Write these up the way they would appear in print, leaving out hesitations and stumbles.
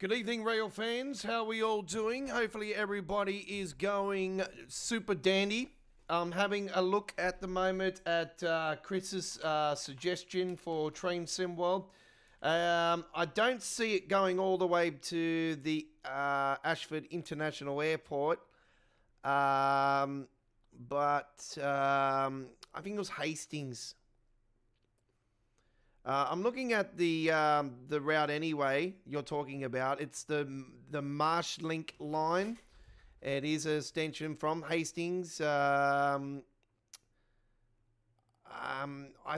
Good evening, Rail fans. How are we all doing? Hopefully everybody is going super dandy. I'm having a look at the moment at Chris's suggestion for Train Sim World. I don't see it going all the way to the Ashford International Airport. But I think it was Hastings. I'm looking at the route anyway. You're talking about it's the Marsh-Link line. It is an extension from Hastings. I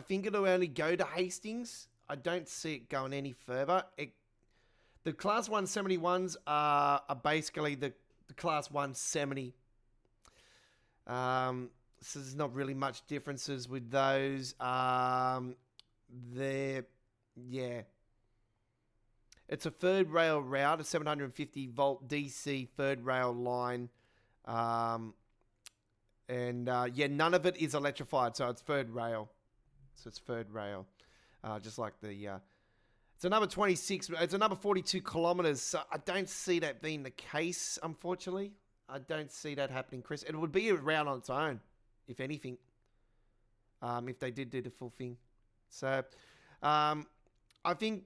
think it'll only go to Hastings. I don't see it going any further. The Class 171s are basically the Class 170. So there's not really much differences with those. It's a third rail route, a 750 volt DC third rail line. None of it is electrified, so it's third rail. Just like the, it's another 26, it's another 42 kilometers. So I don't see that being the case, unfortunately. I don't see that happening, Chris. It would be a route on its own, if anything, if they did do the full thing. So, I think,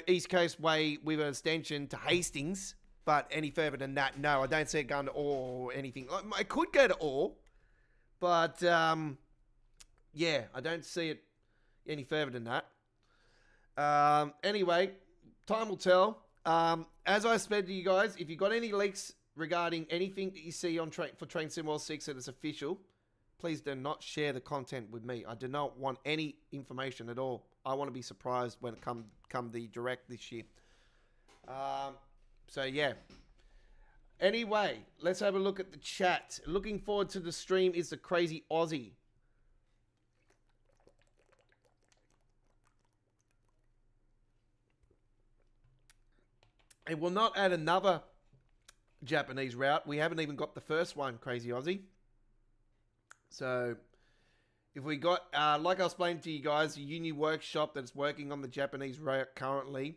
East Coast Way with an extension to Hastings, but any further than that, no, I don't see it going to Orr or anything. It could go to Orr, but, I don't see it any further than that. Anyway, time will tell. As I said to you guys, if you've got any leaks regarding anything that you see on for Train Sim World 6 that is official, please do not share the content with me. I do not want any information at all. I want to be surprised when it come the direct this year. Anyway, let's have a look at the chat. Looking forward to the stream is the crazy Aussie. It will not add another Japanese route. We haven't even got the first one, crazy Aussie. So, if we got, like I explained to you guys, a uni workshop that's working on the Japanese route currently,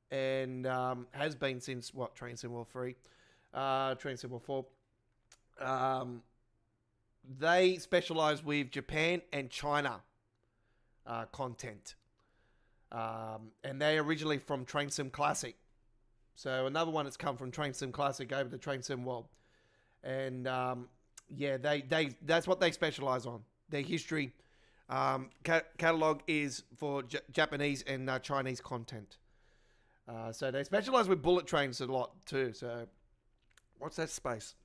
and has been since, Train Sim World 3, Train Sim World 4. They specialize with Japan and China content. And they're originally from Train Sim Classic. So, another one that's come from Train Sim Classic over to Train Sim World. And, that's what they specialize on. Their history catalog is for Japanese and Chinese content. So they specialize with bullet trains a lot too. So what's that space?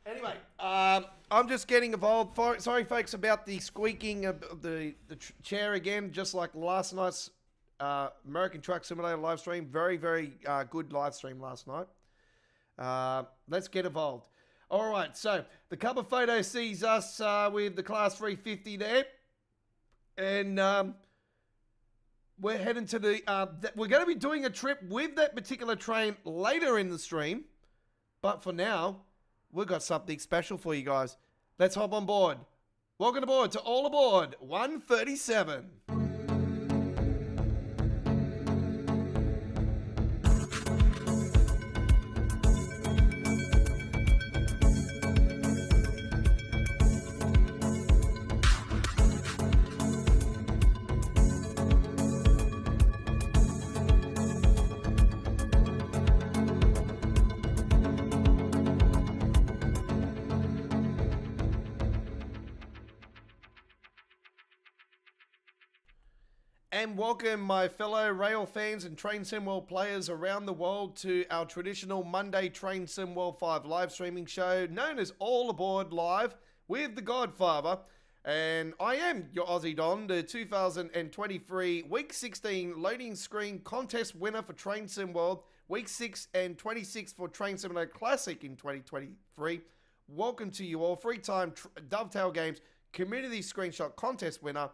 Anyway, I'm just getting involved. Sorry, folks, about the squeaking of the chair again. Just like last night's American Truck Simulator live stream. Very, very good live stream last night. Let's get involved. All right, so the cover photo sees us with the Class 350 there. And we're heading to the... we're going to be doing a trip with that particular train later in the stream. But for now, we've got something special for you guys. Let's hop on board. Welcome aboard to All Aboard 137. And welcome, my fellow rail fans and Train Sim World players around the world, to our traditional Monday Train Sim World 5 live streaming show known as All Aboard Live with the Godfather. And I am your Aussie Don, the 2023 Week 16 loading screen contest winner for Train Sim World, Week 6 and 26 for Train Simulator Classic in 2023. Welcome to you all, free-time Dovetail Games community screenshot contest winner.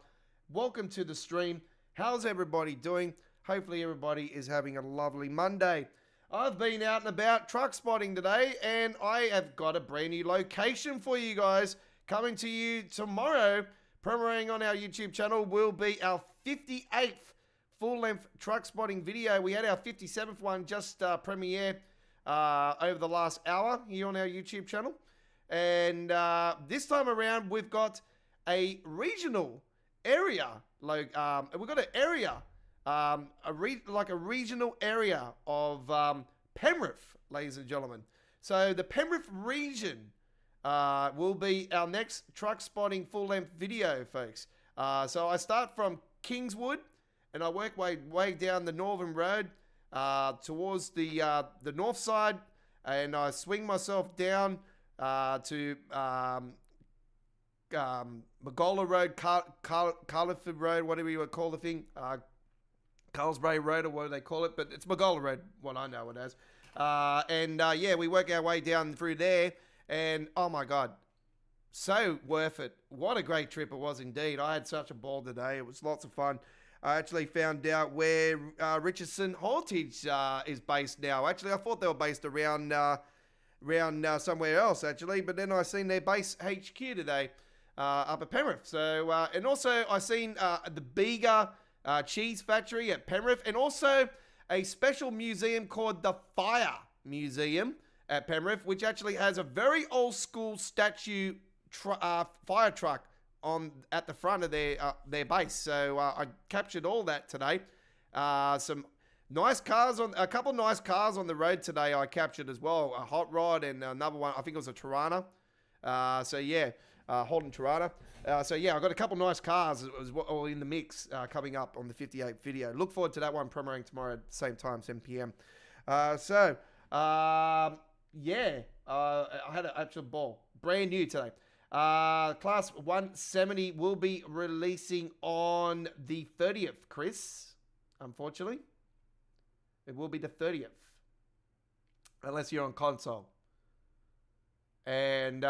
Welcome to the stream. How's everybody doing? Hopefully everybody is having a lovely Monday. I've been out and about truck spotting today, and I have got a brand new location for you guys coming to you tomorrow. Premiering on our YouTube channel will be our 58th full-length truck spotting video. We had our 57th one just premiere over the last hour here on our YouTube channel. And this time around, we've got a regional area. We've got an area, like a regional area of Penrith, ladies and gentlemen. So the Penrith region will be our next truck spotting full-length video, folks. So I start from Kingswood, and I work way down the Northern Road towards the north side, and I swing myself down to Magola Road, Carliford Road, whatever you would call the thing, Carlsbury Road, or what do they call it? But it's Magola Road, what I know it as. Yeah, we work our way down through there, and oh my God, so worth it. What a great trip it was indeed. I had such a ball today. It was lots of fun. I actually found out where Richardson Heritage is based now. Actually, I thought they were based around somewhere else, actually, but then I seen their base HQ today up at Penrith. So, and also I seen the Bega Cheese Factory at Penrith, and also a special museum called the Fire Museum at Penrith, which actually has a very old school statue fire truck at the front of their base. So I captured all that today. Some nice cars a couple nice cars on the road today I captured as well. A hot rod and another one, I think it was a Tirana. So yeah, Holden Tirana. So yeah, I got a couple nice cars all in the mix coming up on the 58th video. Look forward to that one premiering tomorrow at the same time, 7 p.m. Yeah, I had an actual ball. Brand new today. Class 170 will be releasing on the 30th, Chris. Unfortunately, it will be the 30th. Unless you're on console. And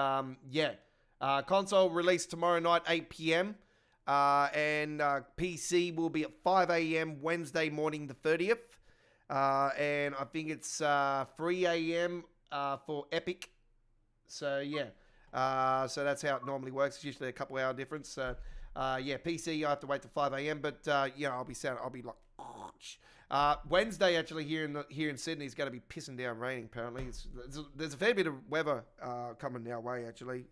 yeah, console released tomorrow night, 8 p.m. And PC will be at 5 a.m. Wednesday morning, the 30th. And I think it's 3 a.m. For Epic. So yeah. So that's how it normally works. It's usually a couple hour difference. So yeah, PC you have to wait till 5 a.m. But you know, I'll be like, Wednesday actually here in Sydney is going to be pissing down raining. Apparently, there's a fair bit of weather coming our way actually.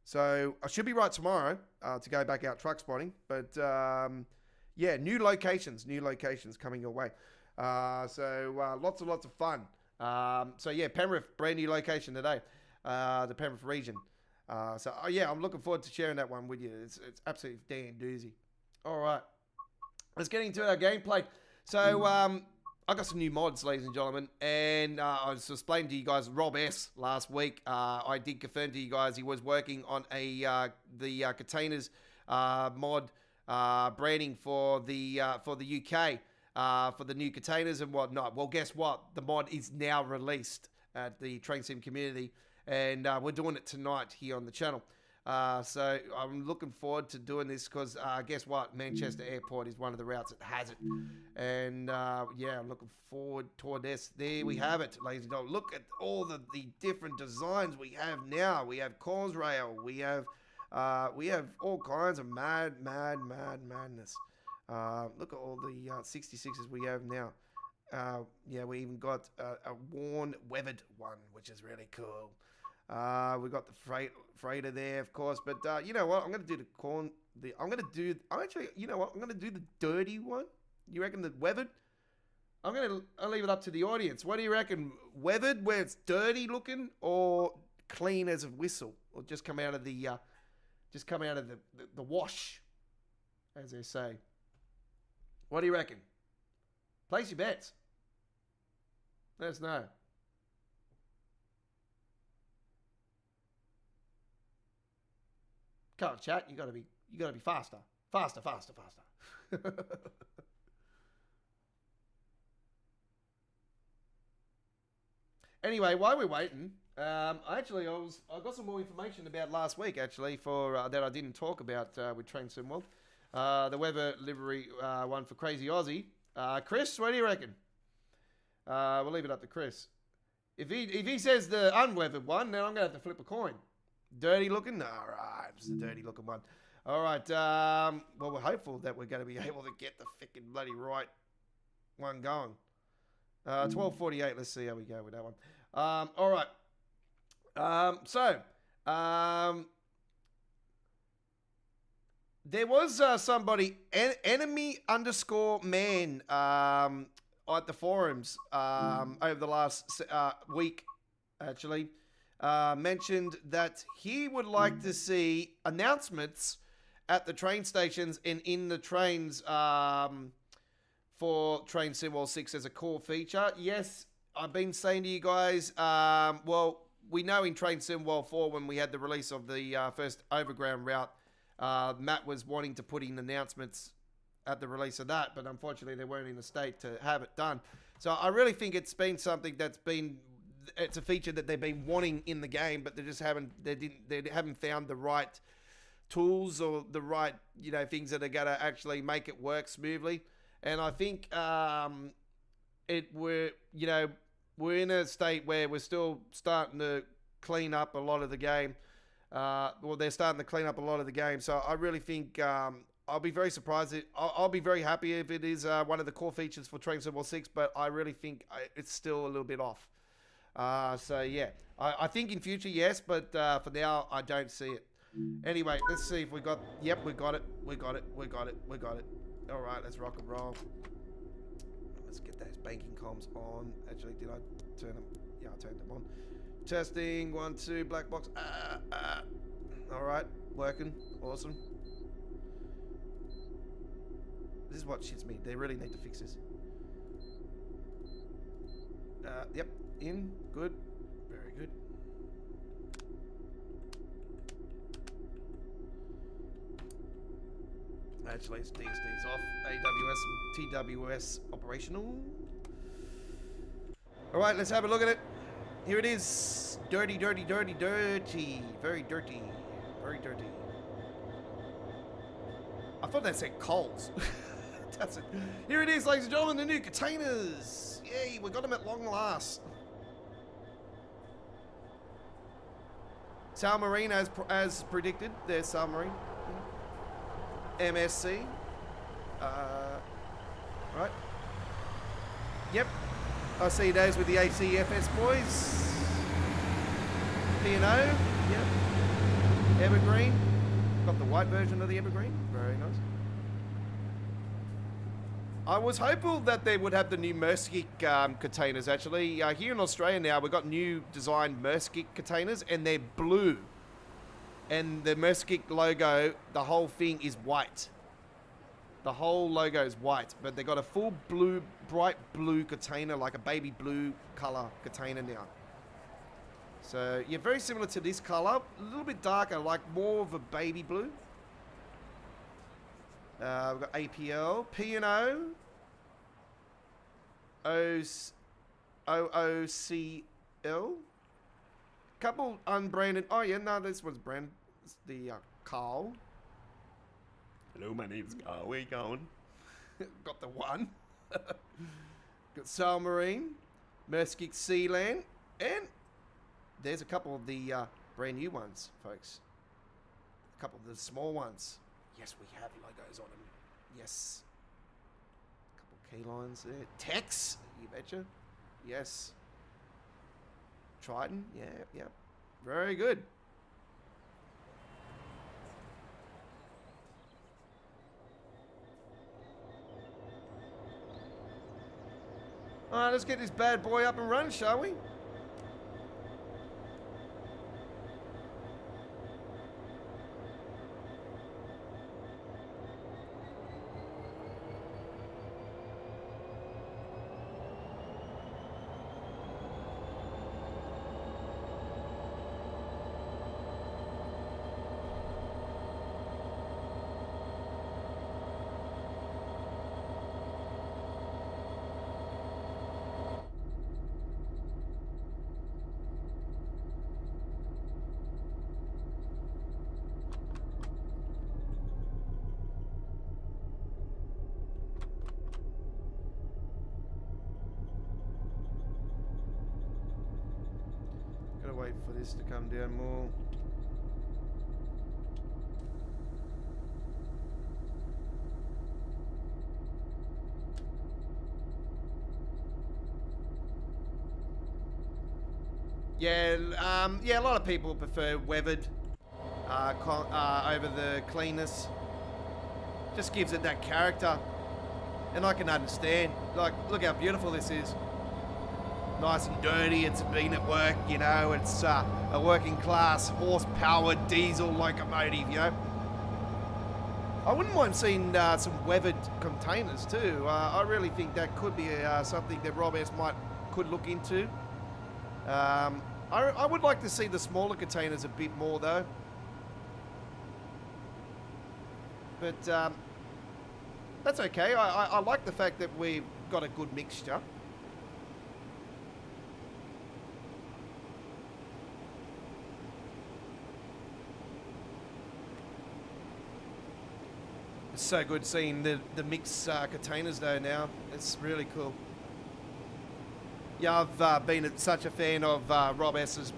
So I should be right tomorrow to go back out truck spotting. But yeah, new locations coming your way. So lots of fun. So yeah, Penrith, brand new location today. The Penrith region. So yeah, I'm looking forward to sharing that one with you. It's absolutely damn doozy. All right, let's get into our gameplay. So I got some new mods, ladies and gentlemen, and I was explaining to you guys Rob S last week. I did confirm to you guys he was working on the containers mod branding for the UK for the new containers and whatnot. Well, guess what? The mod is now released at the Train Sim community. And we're doing it tonight here on the channel. So I'm looking forward to doing this because guess what? Manchester Airport is one of the routes that has it. And yeah, I'm looking forward toward this. There we have it, ladies and gentlemen. Look at all the different designs we have now. We have Causerail. We have all kinds of madness. Look at all the 66s we have now. Yeah, we even got a worn, weathered one, which is really cool. We got the freighter there, of course, but you know what? I'm gonna do the dirty one. You reckon the weathered? I'll leave it up to the audience. What do you reckon? Weathered, where it's dirty looking, or clean as a whistle, or just come out of the wash, as they say. What do you reckon? Place your bets. Let us know. Come on, chat. You gotta be faster. Faster. Anyway, while we're waiting, I got some more information about last week actually for that I didn't talk about with Train Sim World. The weather livery one for Crazy Aussie. Chris, what do you reckon? We'll leave it up to Chris. If he says the unweathered one, then I'm gonna have to flip a coin. Dirty looking? Alright, it's the dirty looking one. All right. Well, we're hopeful that we're going to be able to get the freaking bloody right one going. 12:48. Let's see how we go with that one. All right. There was somebody, enemy_man, at the forums over the last week, actually, mentioned that he would like to see announcements at the train stations and in the trains for Train SimWorld 6 as a core feature. Yes, I've been saying to you guys, well, we know in Train SimWorld 4 when we had the release of the first overground route, Matt was wanting to put in announcements at the release of that, but unfortunately they weren't in a state to have it done. So I really think it's been something it's a feature that they've been wanting in the game, but they haven't found the right tools or the right, things that are going to actually make it work smoothly. And I think we're in a state where we're still starting to clean up a lot of the game. They're starting to clean up a lot of the game. So I really think I'll be very surprised. I'll be very happy if it is one of the core features for Train SimWorld 6, but I really think it's still a little bit off. So yeah, I think in future, yes, but for now, I don't see it. Anyway, let's see if we got... Yep, we got it. We got it. All right, let's rock and roll. Let's get those banking comms on. Actually, did I turn them? Yeah, I turned them on. Testing, 1, 2, black box. All right, working. Awesome. This is what shits me. They really need to fix this. Yep, in. Good. Very good. Actually, it's DSD's off. AWS and TWS operational. All right, let's have a look at it. Here it is. Dirty. Very dirty. Very dirty. I thought that said coals. That's it. Here it is, ladies and gentlemen, the new containers. Yay, we got them at long last. Submarine as predicted. There's submarine. MSC. Right. Yep. I see those with the ACFS boys. P&O. Yep. Evergreen. Got the white version of the Evergreen. Very nice. I was hopeful that they would have the new Merskik containers, actually. Here in Australia now, we've got new designed Merskik containers, and they're blue. And the Merskik logo, the whole thing is white. The whole logo is white, but they got a full blue, bright blue container, like a baby blue color container now. So, yeah, very similar to this color. A little bit darker, like more of a baby blue. We've got APL, P&O, OOCL. Couple unbranded. Oh, yeah, no, this one's branded. It's the Carl. Hello, my name's Carl. Where you going? Got the one. Got Salmarine, Merskik Sealand, and there's a couple of the brand new ones, folks. A couple of the small ones. Yes, we have logos on them. Yes. A couple key lines there. Tex, you betcha. Yes. Triton, yeah. Very good. All right, let's get this bad boy up and running, shall we? Wait for this to come down more. Yeah, yeah. A lot of people prefer weathered over the cleanness. Just gives it that character, and I can understand. Like, look how beautiful this is. Nice and dirty. It's been at work, you know. It's a working class horse-powered diesel locomotive, you know. I wouldn't mind seeing some weathered containers too. I really think that could be something that Rob S could look into. I would like to see the smaller containers a bit more though. But that's okay. I like the fact that we've got a good mixture. It's so good seeing the mixed containers though now. It's really cool. Yeah, I've been such a fan of Rob S's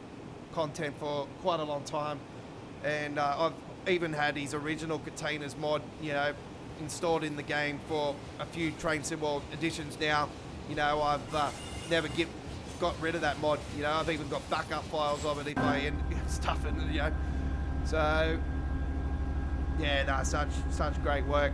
content for quite a long time. And I've even had his original containers mod, you know, installed in the game for a few Train Sim World editions now. You know, I've never got rid of that mod. You know, I've even got backup files of it if I end stuff in it, you know. So, yeah, no, such great work.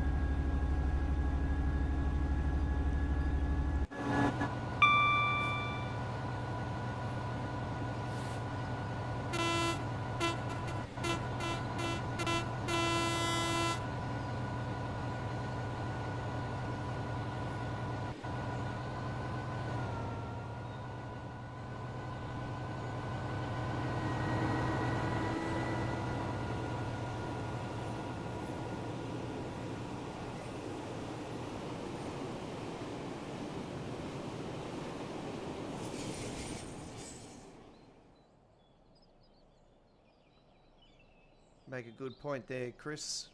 Make a good point there, Chris.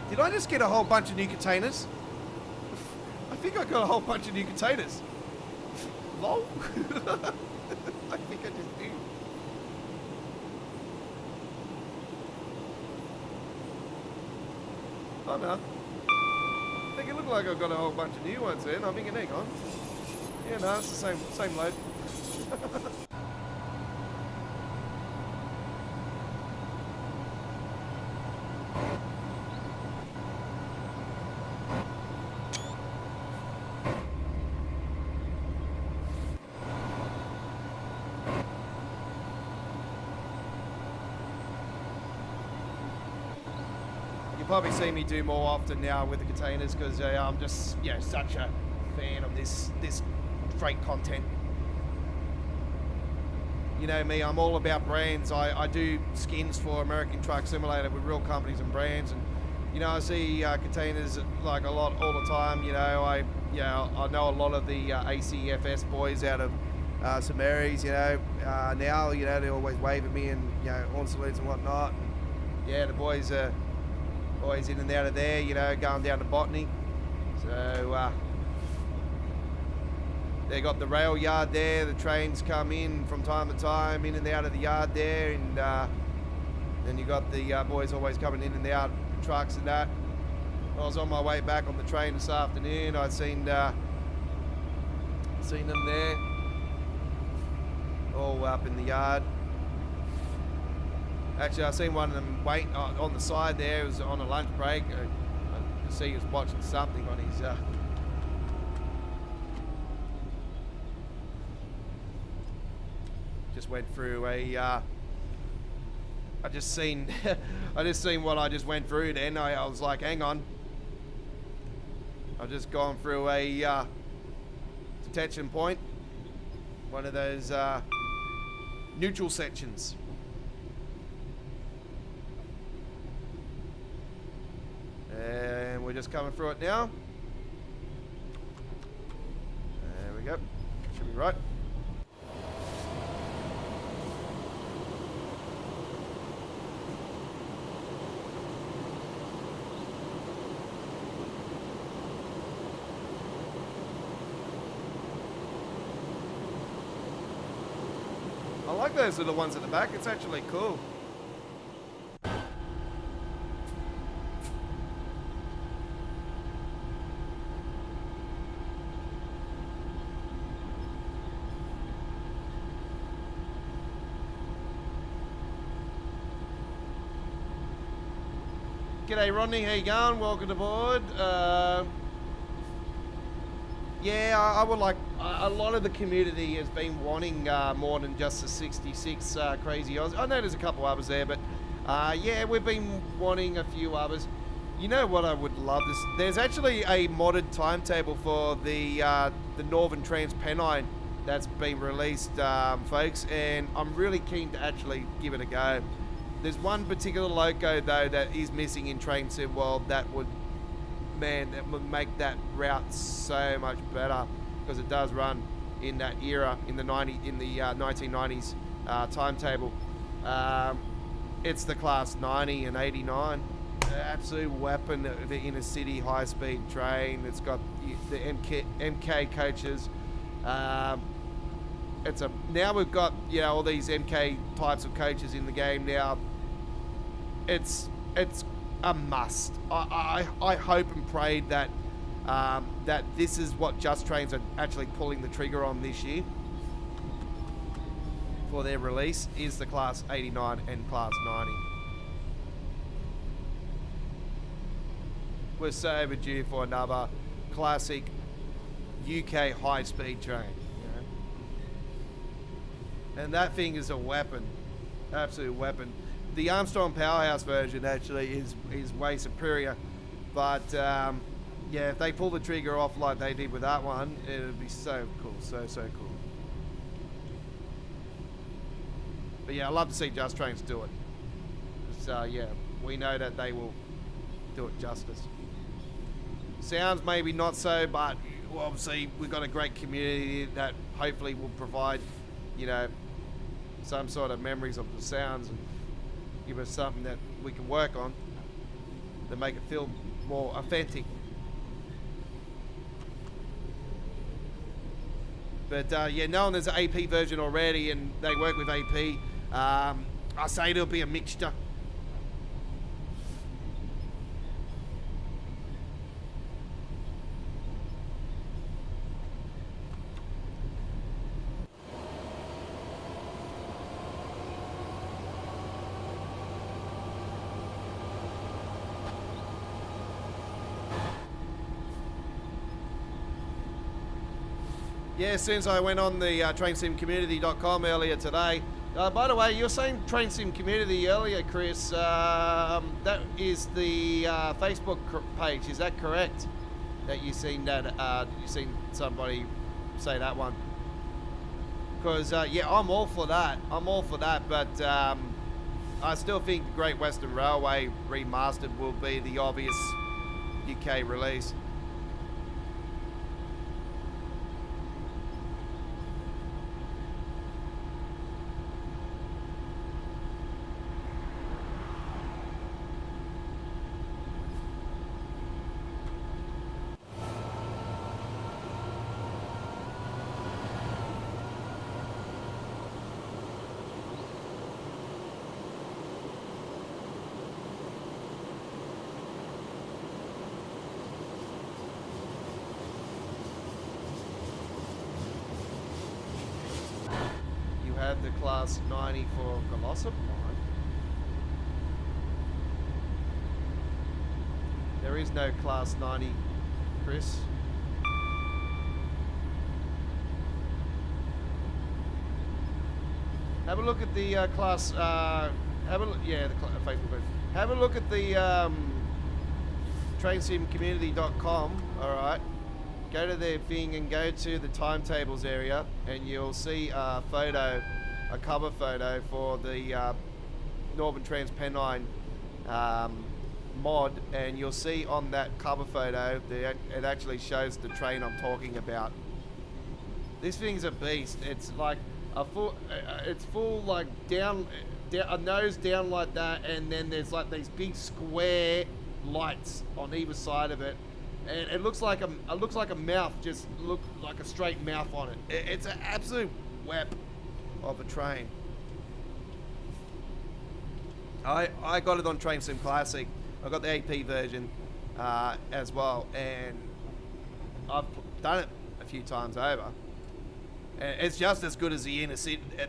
Did I just get a whole bunch of new containers? I think I got a whole bunch of new containers. Lol. I think I just did. Oh no. I think it looked like I've got a whole bunch of new ones then. I'm thinking, hang on. Yeah, no, it's the same load. Probably see me do more often now with the containers because I'm just, you know, such a fan of this freight content. You know me, I'm all about brands. I do skins for American Truck Simulator with real companies and brands, and you know, I see containers like a lot all the time. You know, I know a lot of the ACFS boys out of St Mary's. You know, now you know they're always waving me and you know on salutes and whatnot. And, yeah, the boys are always in and out of there, you know, going down to Botany. So they got the rail yard there. The trains come in from time to time, in and out of the yard there, and then you got the boys always coming in and out, trucks and that. I was on my way back on the train this afternoon. I'd seen them there, all up in the yard. Actually, I seen one of them wait on the side there. It was on a lunch break. I could see he was watching something on his. Just went through a. I just seen what I just went through. Then I was like, hang on. I've just gone through a detention point. One of those neutral sections. And we're just coming through it now. There we go. Should be right. like those little ones at the back. It's actually cool. G'day Rodney, how you going? Welcome aboard. Yeah, I would like, a lot of the community has been wanting more than just the 66 Crazy Oz. I know there's a couple others there, but yeah, we've been wanting a few others. You know what I would love this? There's actually a modded timetable for the Northern Transpennine that's been released, folks, and I'm really keen to actually give it a go. There's one particular loco though that is missing in Train Sim World that would, man, that would make that route so much better, because it does run in that era in the 1990s timetable. It's the Class 90 and 89. Absolute weapon of the inner city high speed train. It's got the MK coaches. Now we've got, you know, all these MK types of coaches in the game now. It's a must. I hope and pray that that this is what Just Trains are actually pulling the trigger on this year for their release, is the Class 89 and Class 90. We're so overdue for another classic UK high-speed train. You know? And that thing is a weapon, absolute weapon. The Armstrong Powerhouse version actually is way superior, but yeah, if they pull the trigger off like they did with that one, it would be so cool, so cool. But yeah, I love to see Just Trains do it. So yeah, we know that they will do it justice. Sounds maybe not so, but well, obviously we've got a great community that hopefully will provide, you know, some sort of memories of the sounds and give us something that we can work on to make it feel more authentic. But yeah, knowing there's an AP version already and they work with AP, I say it'll be a mixture. Yeah, as soon as I went on the trainsimcommunity.com earlier today. By the way, you were saying Train Sim Community earlier, Chris. That is the Facebook page. Is that correct? That you seen somebody say that one? Because yeah, I'm all for that. But I still think the Great Western Railway Remastered will be the obvious UK release. The Class 90 for Glossop line. There is no Class 90, Chris. Have a look at the class. Have a look. Yeah, the Facebook page. Have a look at the trainsimcommunity.com. All right. Go to their thing and go to the timetables area, and you'll see a photo, a cover photo for the Northern Transpennine mod, and you'll see on that cover photo it actually shows the train I'm talking about. This thing's a beast. It's like a full, it's full like down, a nose down like that, and then there's like these big square lights on either side of it. And it looks like a mouth, just look like a straight mouth on it. It's an absolute web of a train. I got it on Train Sim Classic. I got the AP version as well, and I've done it a few times over. And it's just as good as the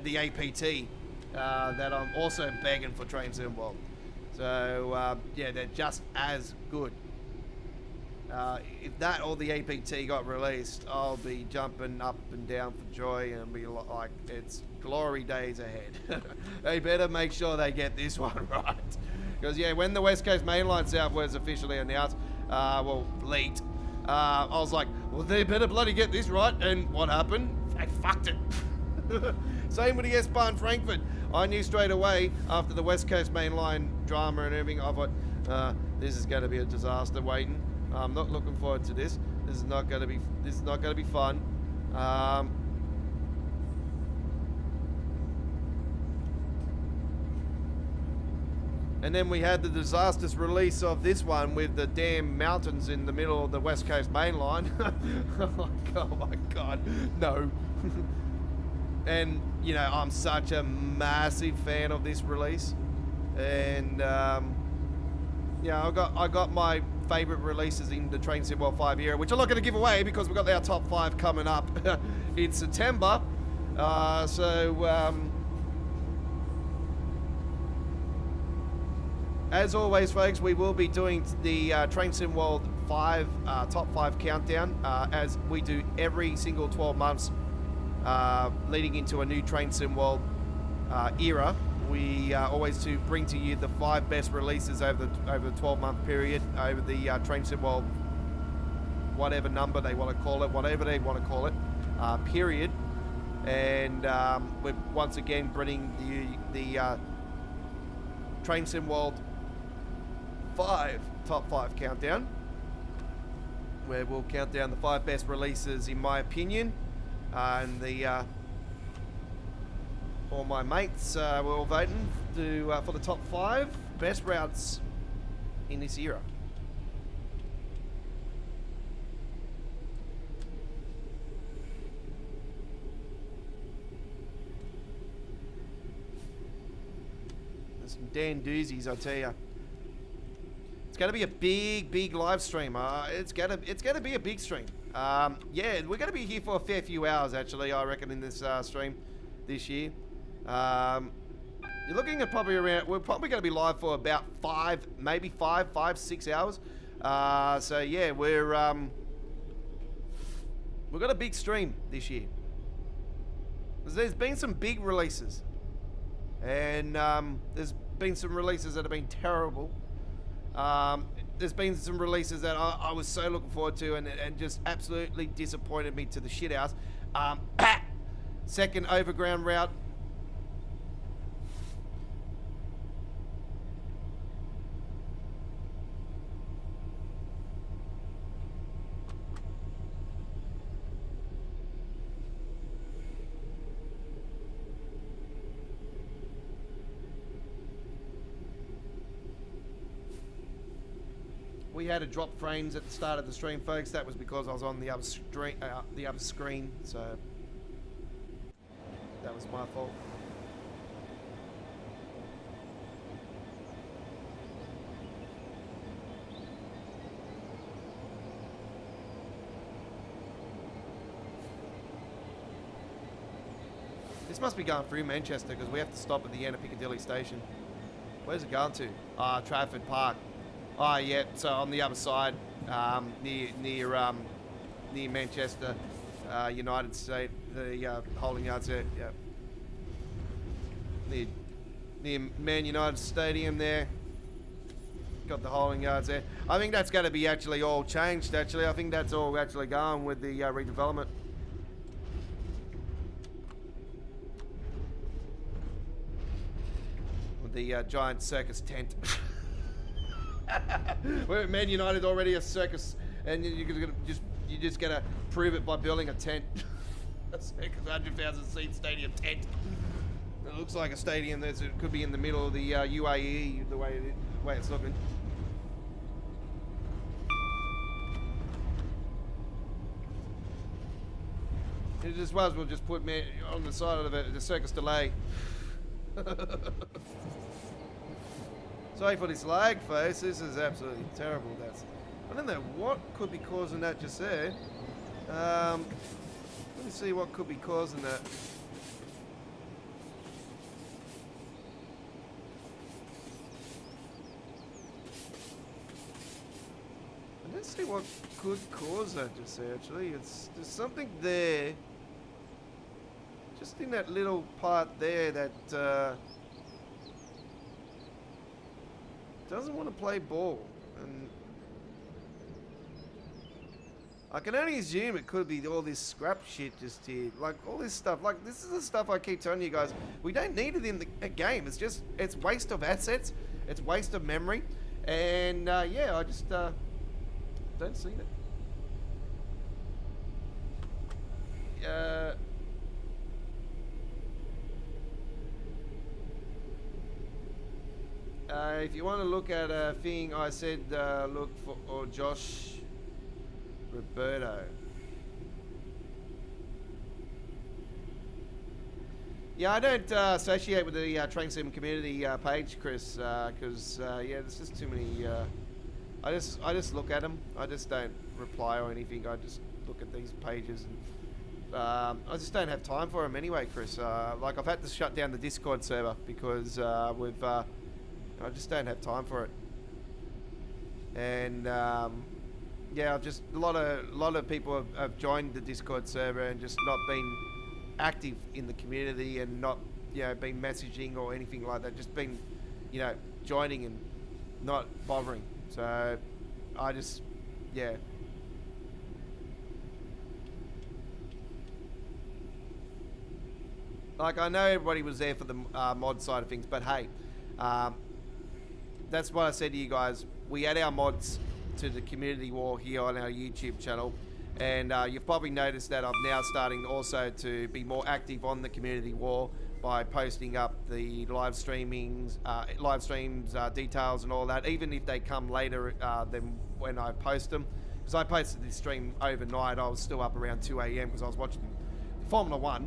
the APT that I'm also begging for Train Sim World. So yeah, they're just as good. If that or the APT got released, I'll be jumping up and down for joy and be like, it's glory days ahead. They better make sure they get this one right. Because yeah, when the West Coast Mainline South was officially announced, well, leaked, I was like, well, they better bloody get this right. And what happened? They fucked it. Same with the S-Bahn Frankfurt. I knew straight away after the West Coast Mainline drama and everything, I thought, this is going to be a disaster waiting. I'm not looking forward to this. This is not going to be fun. And then we had the disastrous release of this one with the damn mountains in the middle of the West Coast Main Line. Oh my god, no. And, you know, I'm such a massive fan of this release. And, yeah, I got my favourite releases in the Train Sim World 5 era, which I'm not going to give away because we've got our top 5 coming up in September. As always, folks, we will be doing the Train Sim World 5 top 5 countdown as we do every single 12 months leading into a new Train Sim World era. We always to bring to you the 5 best releases over the 12-month period over the Train Sim World, whatever number they want to call it, whatever they want to call it, period. And we're once again bringing the Train Sim World 5 top 5 countdown, where we'll count down the 5 best releases in my opinion, and the all my mates were all voting for the top 5 best routes in this era. There's some damn doozies, I tell you. It's going to be a big live stream. It's gonna be a big stream. Yeah, we're going to be here for a fair few hours, actually, I reckon, in this stream this year. You're looking at probably around, we're probably going to be live for about 6 hours. So yeah, we've got a big stream this year. There's been some big releases, and there's been some releases that have been terrible. There's been some releases that I was so looking forward to and just absolutely disappointed me to the shit house. Second overground route. We had to drop frames at the start of the stream, folks. That was because I was on the other screen, so that was my fault. This must be going through Manchester because we have to stop at the end of Piccadilly Station. Where's it going to? Trafford Park. Oh yeah, so on the other side, near Manchester United State, the holding yards there. Yeah. Near Man United Stadium there. Got the holding yards there. I think that's going to be actually all changed. Actually, I think that's all actually going with the redevelopment. With the giant circus tent. Where Man United already a circus, and you're just gonna prove it by building a tent, a circus 100,000 seat stadium tent. It looks like a stadium that could be in the middle of the UAE, the way it's looking. You just might as well just put on the side of it the circus delay. Sorry for this lag, folks. This is absolutely terrible. I don't know what could be causing that just there. Let me see what could be causing that. Let's see what could cause that just there, actually. There's something there. Just in that little part there that doesn't want to play ball. And I can only assume it could be all this scrap shit just here. Like, all this stuff. Like, this is the stuff I keep telling you guys. We don't need it in a game. It's waste of assets. It's waste of memory. And, yeah, I just don't see that. If you want to look at a thing, I said look for Josh Roberto. Yeah, I don't associate with the Train Sim community page, Chris, because yeah, there's just too many. I just look at them. I just don't reply or anything. I just look at these pages, and I just don't have time for them anyway, Chris. Like, I've had to shut down the Discord server because I just don't have time for it. And yeah, I've just a lot of people have joined the Discord server and just not been active in the community and not, you know, been messaging or anything like that. Just been, you know, joining and not bothering. So I just, yeah. Like, I know everybody was there for the mod side of things, but hey, that's what I said to you guys. We add our mods to the community war here on our YouTube channel, and you've probably noticed that I'm now starting also to be more active on the community war by posting up the live streams, details and all that, even if they come later than when I post them. Because I posted this stream overnight, I was still up around 2 AM because I was watching Formula 1,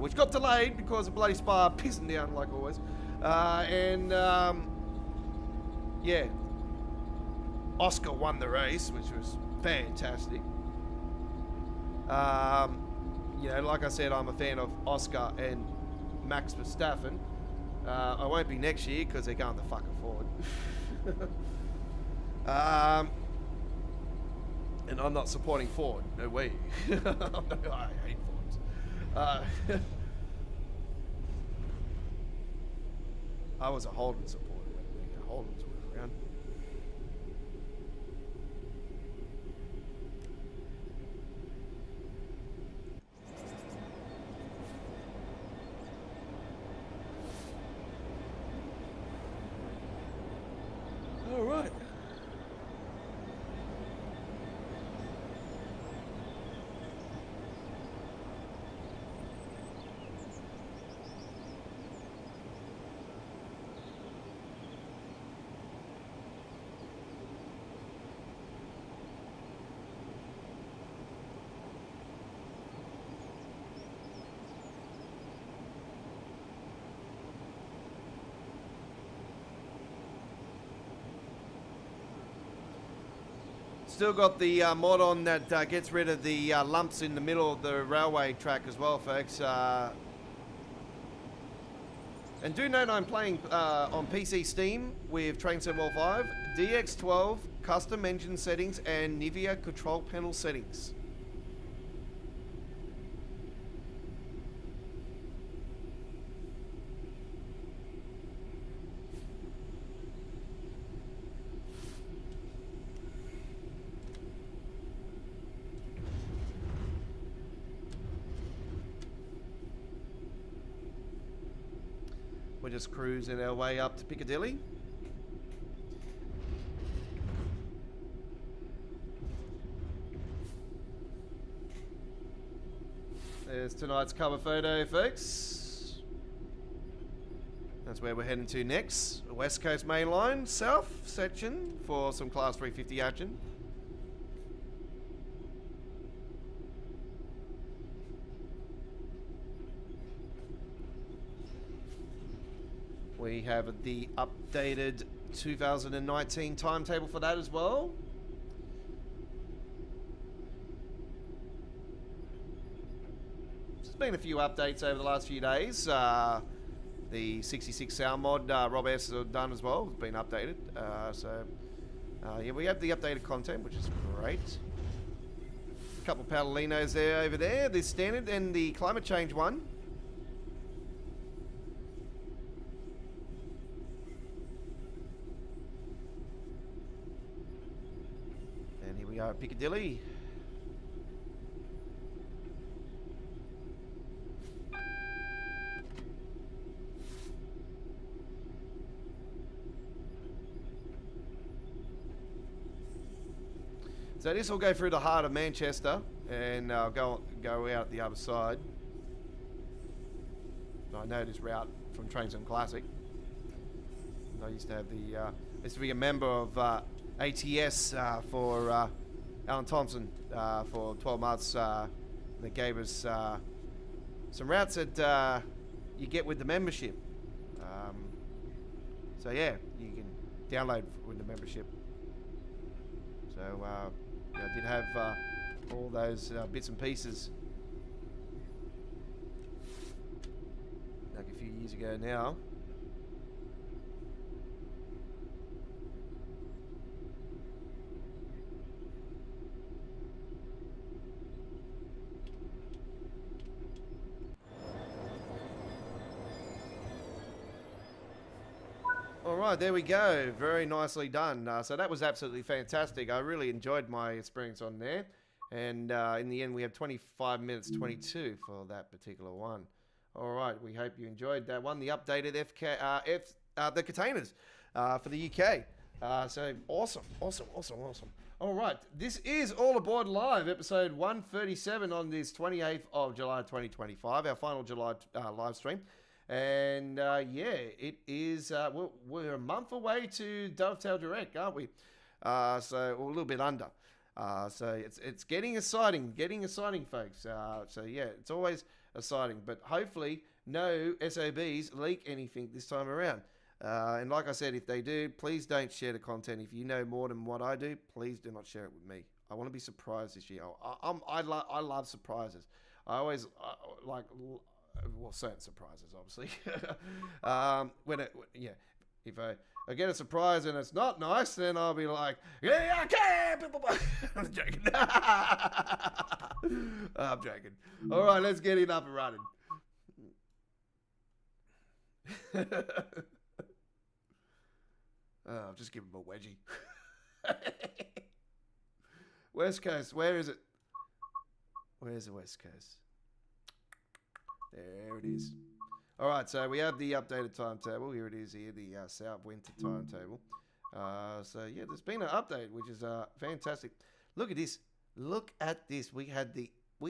which got delayed because of bloody Spa pissing down like always. Yeah, Oscar won the race, which was fantastic. You know, like I said, I'm a fan of Oscar and Max Verstappen. I won't be next year because they're going the fucking forward. And I'm not supporting Ford. No way. I hate Fords. I was a Holden supporter. Holden's around. All right. Still got the mod on that gets rid of the lumps in the middle of the railway track as well, folks. And do note I'm playing on PC Steam with Train Sim World 5, DX12, custom engine settings, and Nivea control panel settings. We're just cruising our way up to Piccadilly. There's tonight's cover photo, folks. That's where we're heading to next. West Coast Main Line, south section for some Class 350 action. We have the updated 2019 timetable for that as well. There's been a few updates over the last few days. The 66 sound mod Rob S has done as well. It's been updated. Yeah, we have the updated content, which is great. A couple of Padalinos there over there. The standard and the climate change one. And here we are at Piccadilly. So this will go through the heart of Manchester and go out the other side. I know this route from Trains and Classic. I used to have used to be a member of ATS for Alan Thompson for 12 months. They gave us some routes that you get with the membership. So yeah, you can download with the membership. So yeah, I did have all those bits and pieces like a few years ago now. Alright, there we go. Very nicely done. So that was absolutely fantastic. I really enjoyed my experience on there. And in the end, we have 25 minutes 22 for that particular one. Alright, we hope you enjoyed that one. The updated the containers for the UK. So awesome. Alright, this is All Aboard Live, episode 137 on this 28th of July 2025, our final July live stream. And yeah, it is, we're a month away to Dovetail Direct, aren't we? So we're a little bit under. So it's getting exciting, folks. So yeah, it's always exciting, but hopefully no SOBs leak anything this time around. And like I said, if they do, please don't share the content. If you know more than what I do, please do not share it with me. I want to be surprised this year. I love surprises. I always like... Well, certain surprises, obviously. If I get a surprise and it's not nice, then I'll be like, yeah, okay. I'm joking. I'm joking. All right, let's get it up and running. I'll just give him a wedgie. West Coast, where is it? Where's the West Coast? There it is. All right, so we have the updated timetable. Here it is here, the South Winter timetable. So yeah, there's been an update, which is fantastic. Look at this. Look at this. We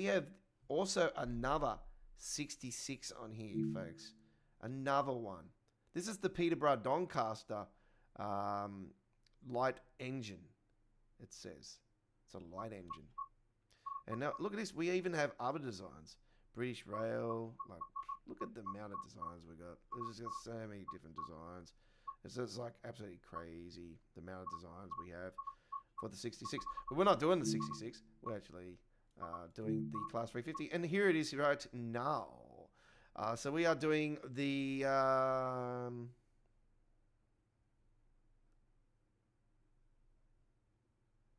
have also another 66 on here, folks. Another one. This is the Peterborough Doncaster light engine. It says it's a light engine. And now look at this. We even have other designs. British Rail, like, look at the amount of designs we got. There's just so many different designs. It's just like absolutely crazy the amount of designs we have for the 66. But we're not doing the 66. We're actually doing the Class 350. And here it is right now. So we are doing the...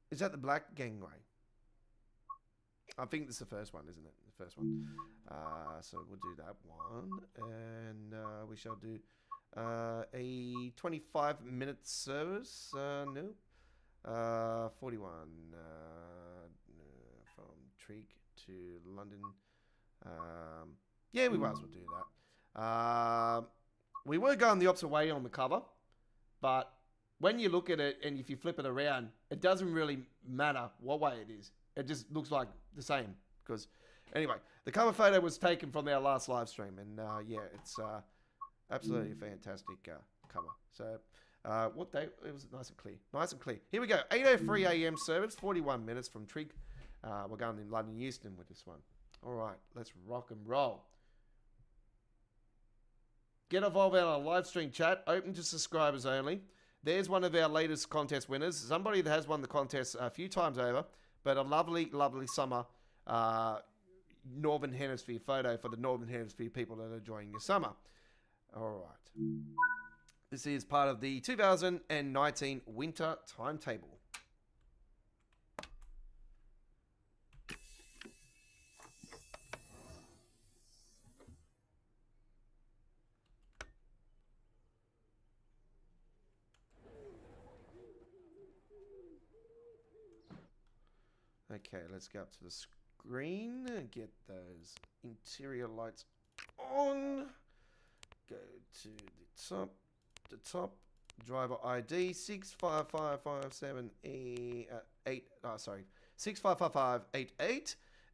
is that the black gangway? I think this is the first one, isn't it? The first one. So we'll do that one. And we shall do a 25-minute service. No. 41. From Trig to London. Yeah, we might as well do that. We were going the opposite way on the cover. But when you look at it and if you flip it around, it doesn't really matter what way it is. It just looks like the same. Because, anyway, the cover photo was taken from our last live stream. And, yeah, it's absolutely a fantastic cover. So, what day? It was nice and clear. Nice and clear. Here we go. 8:03 a.m. service, 41 minutes from Trig. We're going in London, Euston with this one. All right, let's rock and roll. Get involved in our live stream chat. Open to subscribers only. There's one of our latest contest winners. Somebody that has won the contest a few times over, but a lovely, lovely summer Northern Hemisphere photo for the Northern Hemisphere people that are enjoying your summer. All right. This is part of the 2019 winter timetable. Okay, let's go up to the screen and get those interior lights on. Go to the top, driver ID 65557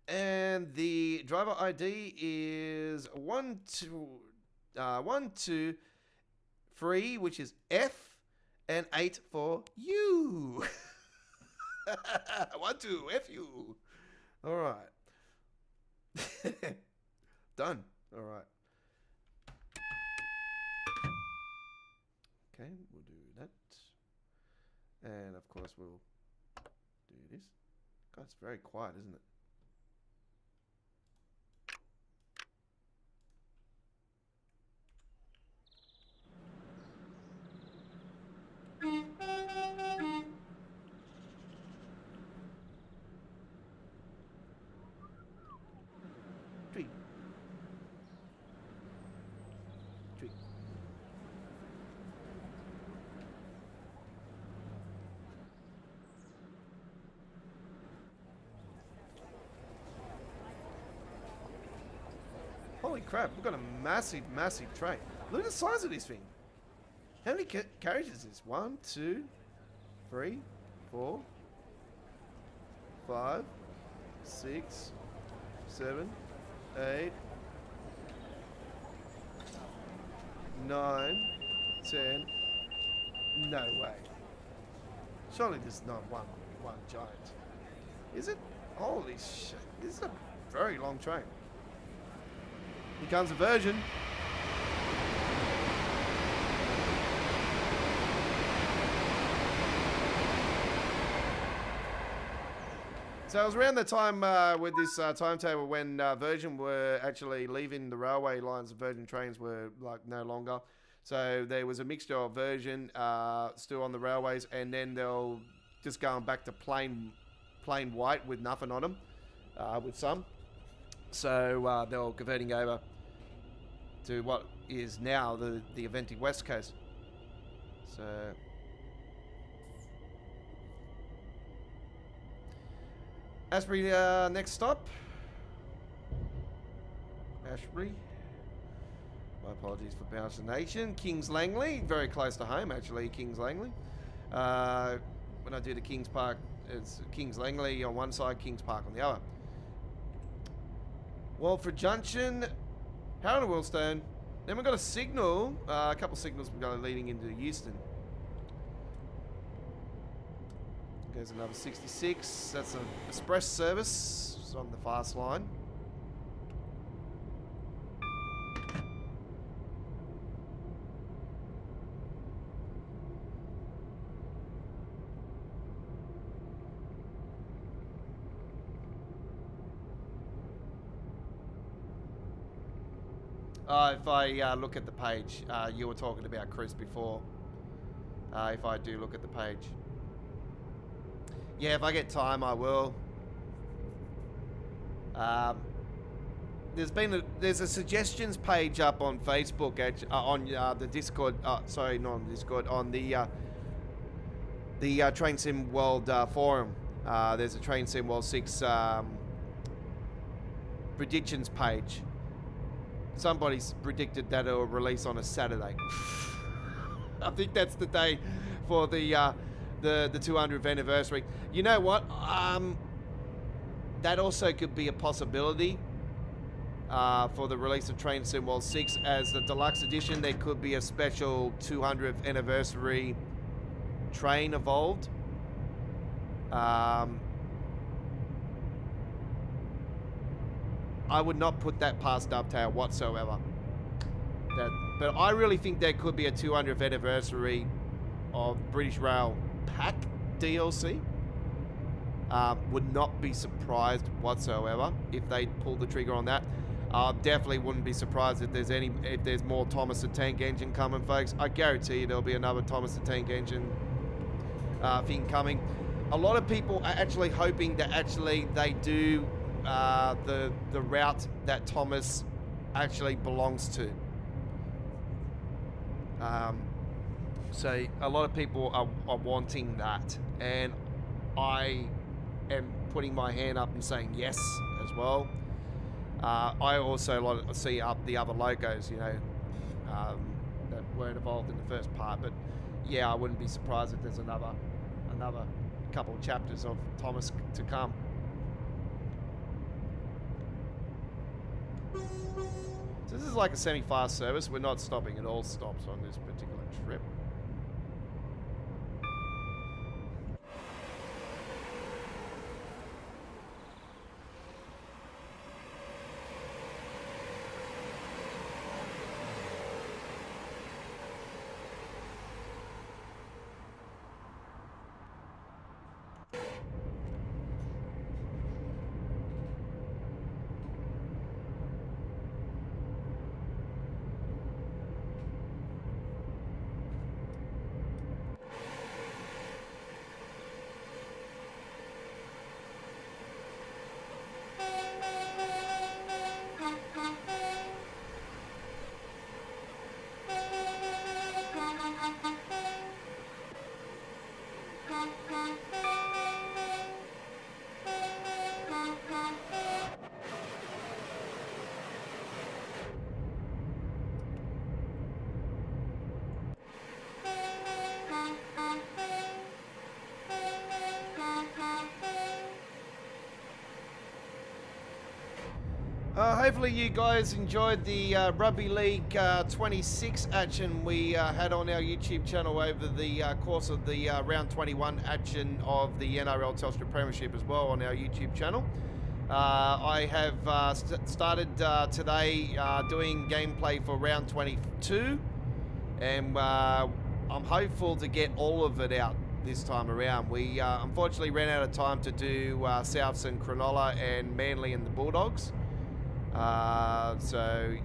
and the driver ID is 123, which is F, and 8 for U. 1, 2, F you. All right. Done. All right. Okay, we'll do that. And of course we'll do this. God, it's very quiet, isn't it? Holy crap, we've got a massive, massive train. Look at the size of this thing. How many carriages is this? 1, 2, 3, 4, 5, 6, 7, 8, 9, 10. No way. Surely this is not one giant. Is it? Holy shit. This is a very long train. Here comes a version. So it was around the time with this timetable when Virgin were actually leaving the railway lines. Virgin trains were like no longer. So there was a mixture of Virgin still on the railways, and then they'll just going back to plain white with nothing on them, with some. So they were converting over to what is now the Aventic West Coast. So Ashbury, next stop. Ashbury. My apologies for pronunciation. Kings Langley, very close to home actually. Kings Langley. When I do the Kings Park, it's Kings Langley on one side, Kings Park on the other. Walford Junction, Harold and Willstone. Then we've got a signal, a couple of signals we've got leading into Euston. There's another 66. That's an express service. It's on the fast line. If I look at the page, you were talking about Chris before. If I do look at the page. Yeah, if I get time, I will. There's a suggestions page up on Facebook, on the Discord. Sorry, not on Discord. On the Train Sim World forum. There's a Train Sim World 6 predictions page. Somebody's predicted that it'll release on a Saturday. I think that's the day for the 200th anniversary. You know what? That also could be a possibility for the release of Train Sim World 6 as the deluxe edition. There could be a special 200th anniversary train evolved. I would not put that past Dovetail whatsoever. But I really think there could be a 200th anniversary of British Rail Pack DLC. Would not be surprised whatsoever if they pull the trigger on that. Definitely wouldn't be surprised if there's more Thomas the Tank Engine coming, folks. I guarantee you there'll be another Thomas the Tank Engine thing coming. A lot of people are actually hoping that actually they do the route that Thomas actually belongs to. So a lot of people are wanting that, and I am putting my hand up and saying yes as well. I also like to see up the other logos, you know, that weren't involved in the first part. But yeah, I wouldn't be surprised if there's another couple of chapters of Thomas to come. So this is like a semi-fast service. We're not stopping at all stops on this particular trip. Hopefully you guys enjoyed the Rugby League 26 action we had on our YouTube channel over the course of the round 21 action of the NRL Telstra Premiership as well on our YouTube channel. I have started today doing gameplay for round 22, and I'm hopeful to get all of it out this time around. We unfortunately ran out of time to do Souths and Cronulla and Manly and the Bulldogs. So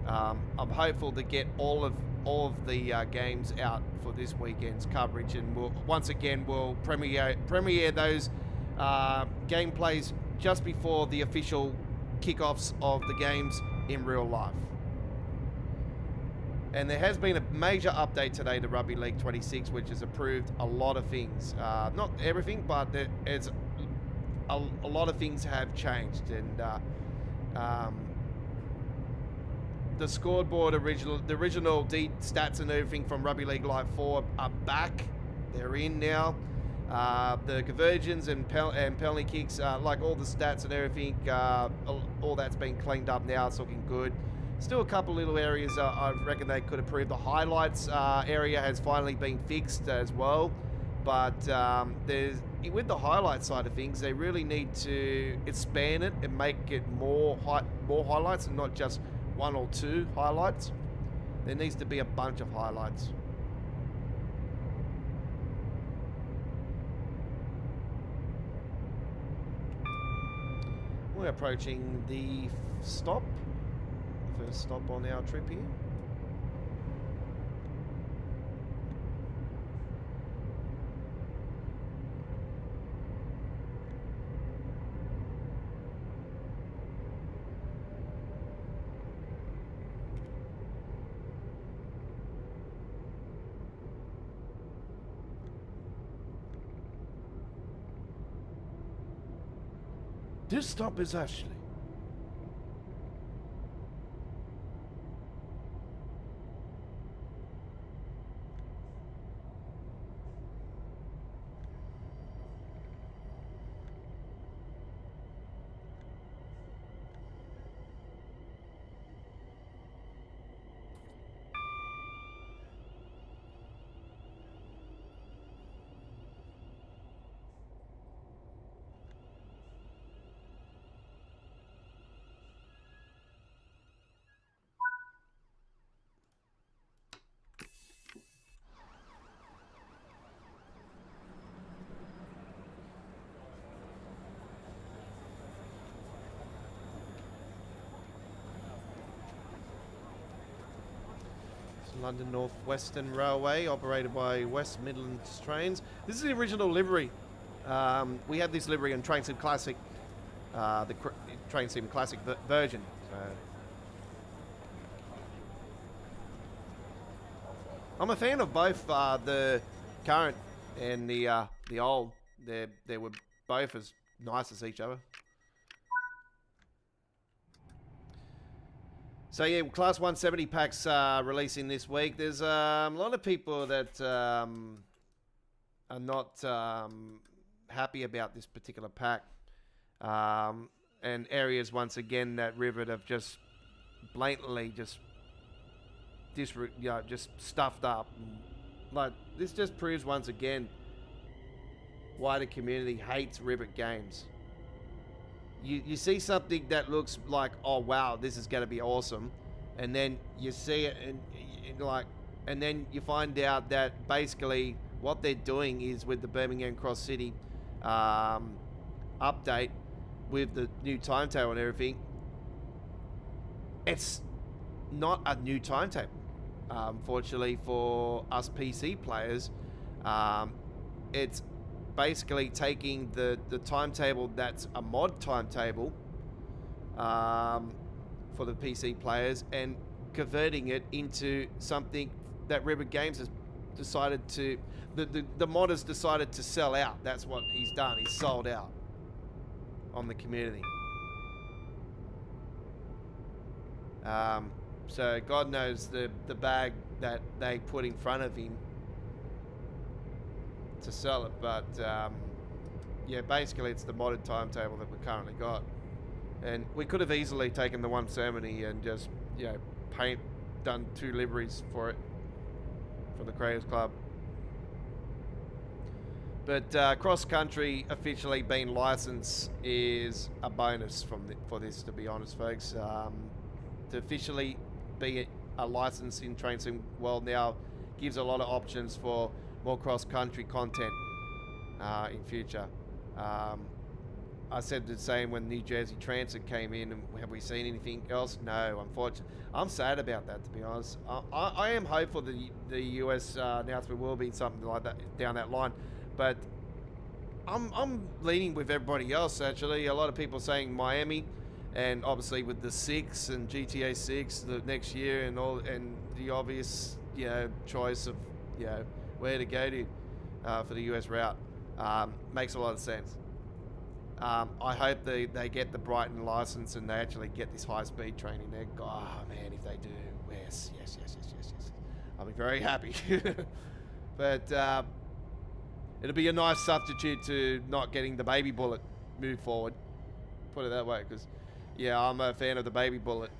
I'm hopeful to get all of the games out for this weekend's coverage, and we'll premiere those gameplays just before the official kickoffs of the games in real life. And there has been a major update today to Rugby League 26, which has improved a lot of things. Not everything, but there's a lot of things have changed, and the scoreboard the original stats and everything from Rugby League Live 4 are back. They're in now. The conversions and penalty kicks, like all the stats and everything, all that's been cleaned up now. It's looking good. Still a couple little areas I reckon they could improve. The highlights area has finally been fixed as well, but with the highlight side of things, they really need to expand it and make it more highlights and not just one or two highlights. There needs to be a bunch of highlights. We're approaching the stop. First stop on our trip here. This stop is Ashley. London North Western Railway, operated by West Midlands Trains. This is the original livery. We had this livery in Train Sim Classic, the Train Sim Classic version. So I'm a fan of both the current and the old. They were both as nice as each other. So yeah, Class 170 packs releasing this week. There's a lot of people that are not happy about this particular pack, and areas once again that Rivet have just blatantly just stuffed up. Like, this just proves once again why the community hates Rivet games. You see something that looks like, oh wow, this is going to be awesome, and then you see it and then you find out that basically what they're doing is, with the Birmingham Cross City update with the new timetable and everything, it's not a new timetable. Unfortunately for us PC players, it's basically taking the timetable that's a mod timetable for the PC players and converting it into something that Rivet Games has decided to, the mod has decided to sell out. That's what he's done. He's sold out on the community. So God knows the bag that they put in front of him to sell it, but yeah, basically it's the modded timetable that we currently got, and we could have easily taken the 170 and just, you know, done 2 liveries for it for the Creators Club. But cross country officially being licensed is a bonus for this, to be honest, folks. To officially be a license in Train Sim World now gives a lot of options for more cross-country content in future. I said the same when New Jersey Transit came in, and have we seen anything else? No, unfortunately. I'm sad about that, to be honest. I am hopeful that the US announcement will be something like that down that line, but I'm leaning with everybody else, actually. A lot of people saying Miami, and obviously with the 6 and GTA 6 the next year, and all, and the obvious, you know, choice of, you know, where to go to for the US route makes a lot of sense. I hope they get the Brighton license and they actually get this high-speed train in there. Oh man, if they do, yes. I'll be very happy. But it'll be a nice substitute to not getting the baby bullet moved forward. Put it that way, because yeah, I'm a fan of the baby bullet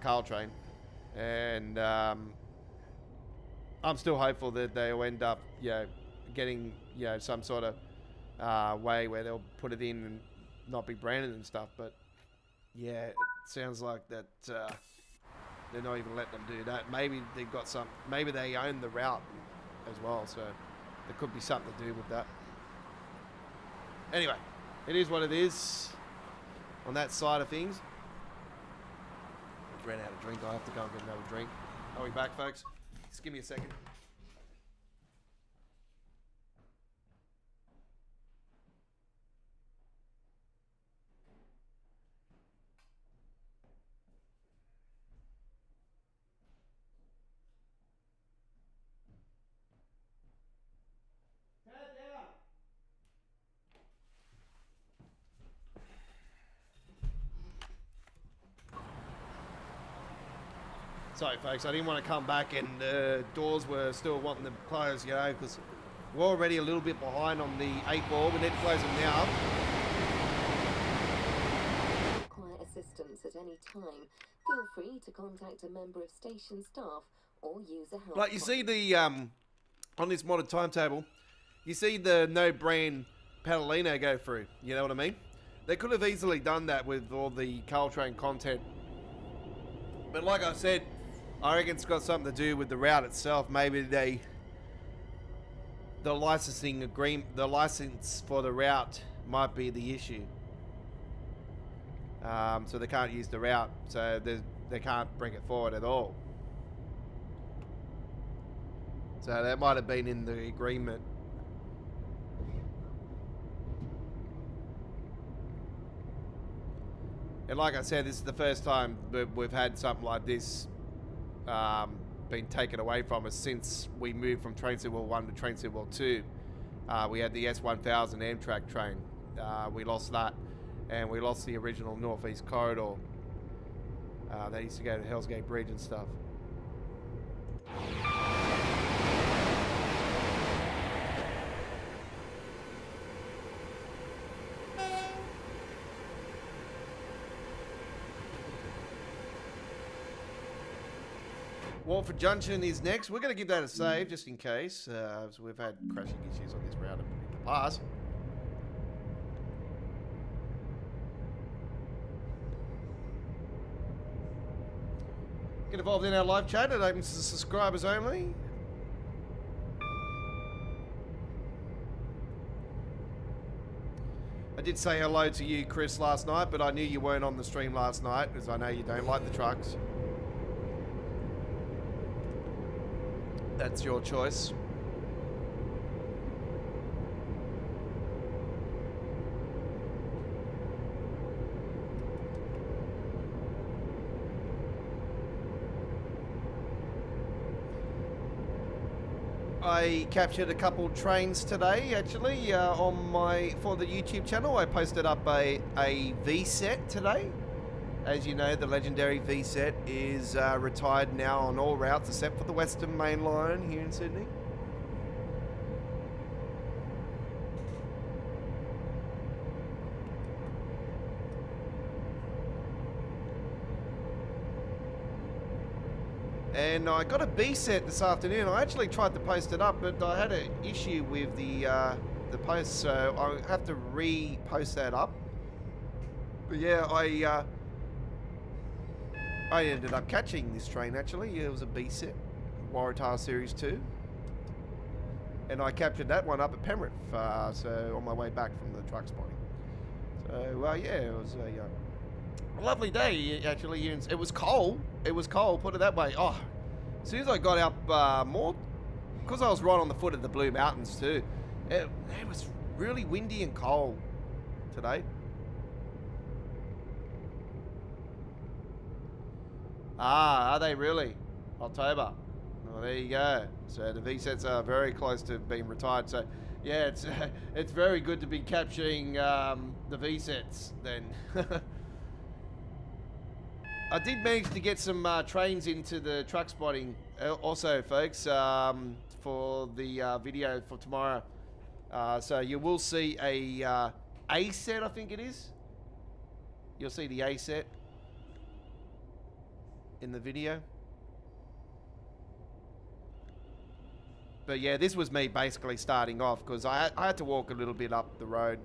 Carl train, and I'm still hopeful that they'll end up, you know, getting, you know, some sort of way where they'll put it in and not be branded and stuff. But yeah, it sounds like that they're not even letting them do that. Maybe they've got some. Maybe they own the route as well, so there could be something to do with that. Anyway, it is what it is on that side of things. I've ran out of drink. I have to go and get another drink. Are we back, folks? Just give me a second. Sorry, folks, I didn't want to come back and the doors were still wanting to close, you know, because we're already a little bit behind on the 8 ball. We need to close them now. Require assistance at any time, feel free to contact a member of station staff or use a helpline. Like, you see the, on this modded timetable, you see the no brand Padalino go through, you know what I mean? They could have easily done that with all the Carl Train content. But like I said, I reckon it's got something to do with the route itself. Maybe the licensing agreement, the license for the route might be the issue. So they can't use the route, so they can't bring it forward at all. So that might have been in the agreement. And like I said, this is the first time we've had something like this been taken away from us since we moved from Train World 1 to Train World 2. We had the S1000 Amtrak train. We lost that, and we lost the original Northeast Corridor. They used to go to Hell's Gate Bridge and stuff. Watford Junction is next. We're going to give that a save just in case. As we've had crashing issues on this route in the past. Get involved in our live chat. It opens to subscribers only. I did say hello to you, Chris, last night, but I knew you weren't on the stream last night, as I know you don't like the trucks. That's your choice. I captured a couple trains today, actually, for the YouTube channel. I posted up a V set today. As you know, the legendary V set is retired now on all routes except for the Western Main Line here in Sydney. And I got a B set this afternoon. I actually tried to post it up, but I had an issue with the post, so I have to re-post that up. But yeah, I ended up catching this train, actually. It was a B set, Waratah Series 2. And I captured that one up at Penrith, so on my way back from the truck spotting. So, yeah, it was a lovely day, actually. It was cold. It was cold, put it that way. Oh, as soon as I got up more, because I was right on the foot of the Blue Mountains too, it was really windy and cold today. Ah, are they really? October. Well, there you go. So the V-sets are very close to being retired. So, yeah, it's very good to be capturing the V-sets then. I did manage to get some trains into the truck spotting also, folks, for the video for tomorrow. So you will see a set, I think it is. You'll see the A set in the video. But yeah, this was me basically starting off because I had to walk a little bit up the road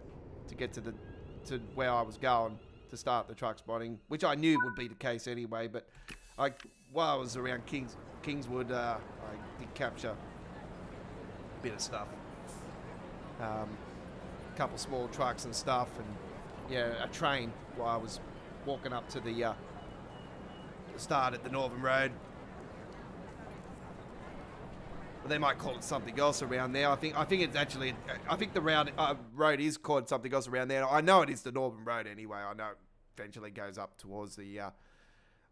to get to where I was going to start the truck spotting, which I knew would be the case anyway. But while I was around Kingswood, I did capture a bit of stuff, a couple small trucks and stuff, and yeah, a train while I was walking up to the start at the Northern Road. They might call it something else around there. I think it's actually. I think the road is called something else around there. I know it is the Northern Road anyway. I know it eventually goes up towards the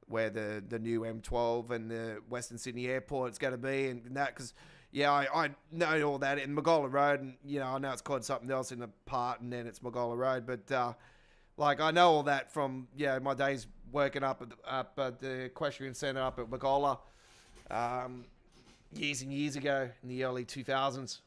where the new M12 and the Western Sydney Airport is going to be, and that because yeah, I know all that in Magola Road, and you know I know it's called something else in the part, and then it's Magola Road, but like I know all that from my days working up at the Equestrian Centre up at Magola. Years and years ago in the early 2000s.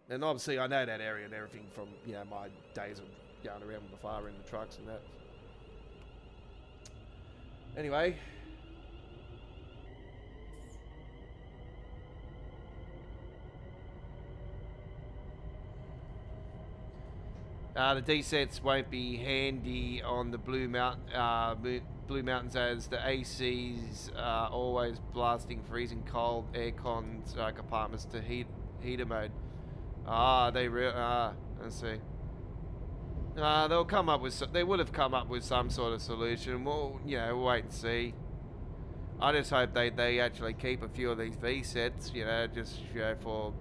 And obviously I know that area and everything from, my days of going around with the father in the trucks and that. Anyway. The D-sets won't be handy on the Blue Mountains as the AC's always blasting freezing cold aircon compartments to heater mode. Let's see. They'll come up with. They would have come up with some sort of solution. Well, we'll wait and see. I just hope they actually keep a few of these V sets. Just for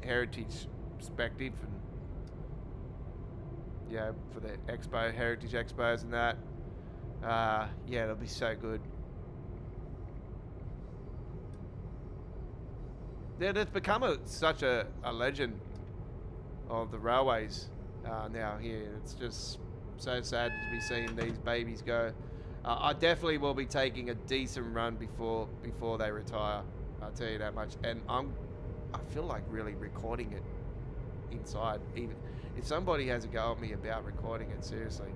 heritage perspective and for the heritage expos and that. It'll be so good. Yeah, it's become such a legend of the railways now here. It's just so sad to be seeing these babies go. I definitely will be taking a decent run before they retire. I'll tell you that much. And I feel like really recording it inside. Even if somebody has a go at me about recording it, seriously,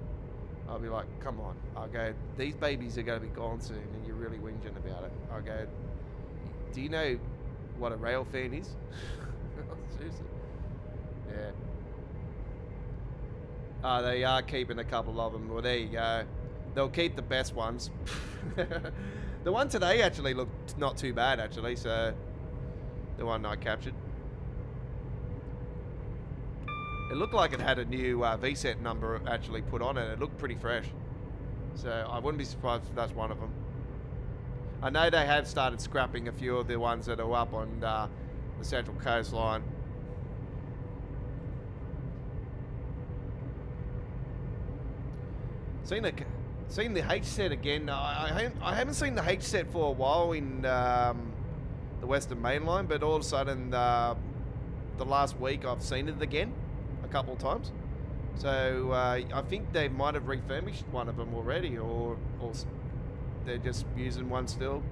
I'll be like, come on. I'll go, these babies are going to be gone soon and you're really whinging about it. I'll go, do you know what a Railfan is? Seriously. Yeah. They are keeping a couple of them. Well, there you go. They'll keep the best ones. The one today actually looked not too bad, actually. So, the one I captured. It looked like it had a new VSET number actually put on it. It looked pretty fresh. So, I wouldn't be surprised if that's one of them. I know they have started scrapping a few of the ones that are up on the Central Coastline. Seen the H set again. I haven't seen the H set for a while in the Western Main Line, but all of a sudden the last week I've seen it again a couple of times. So I think they might have refurbished one of them already, or they're just using one still.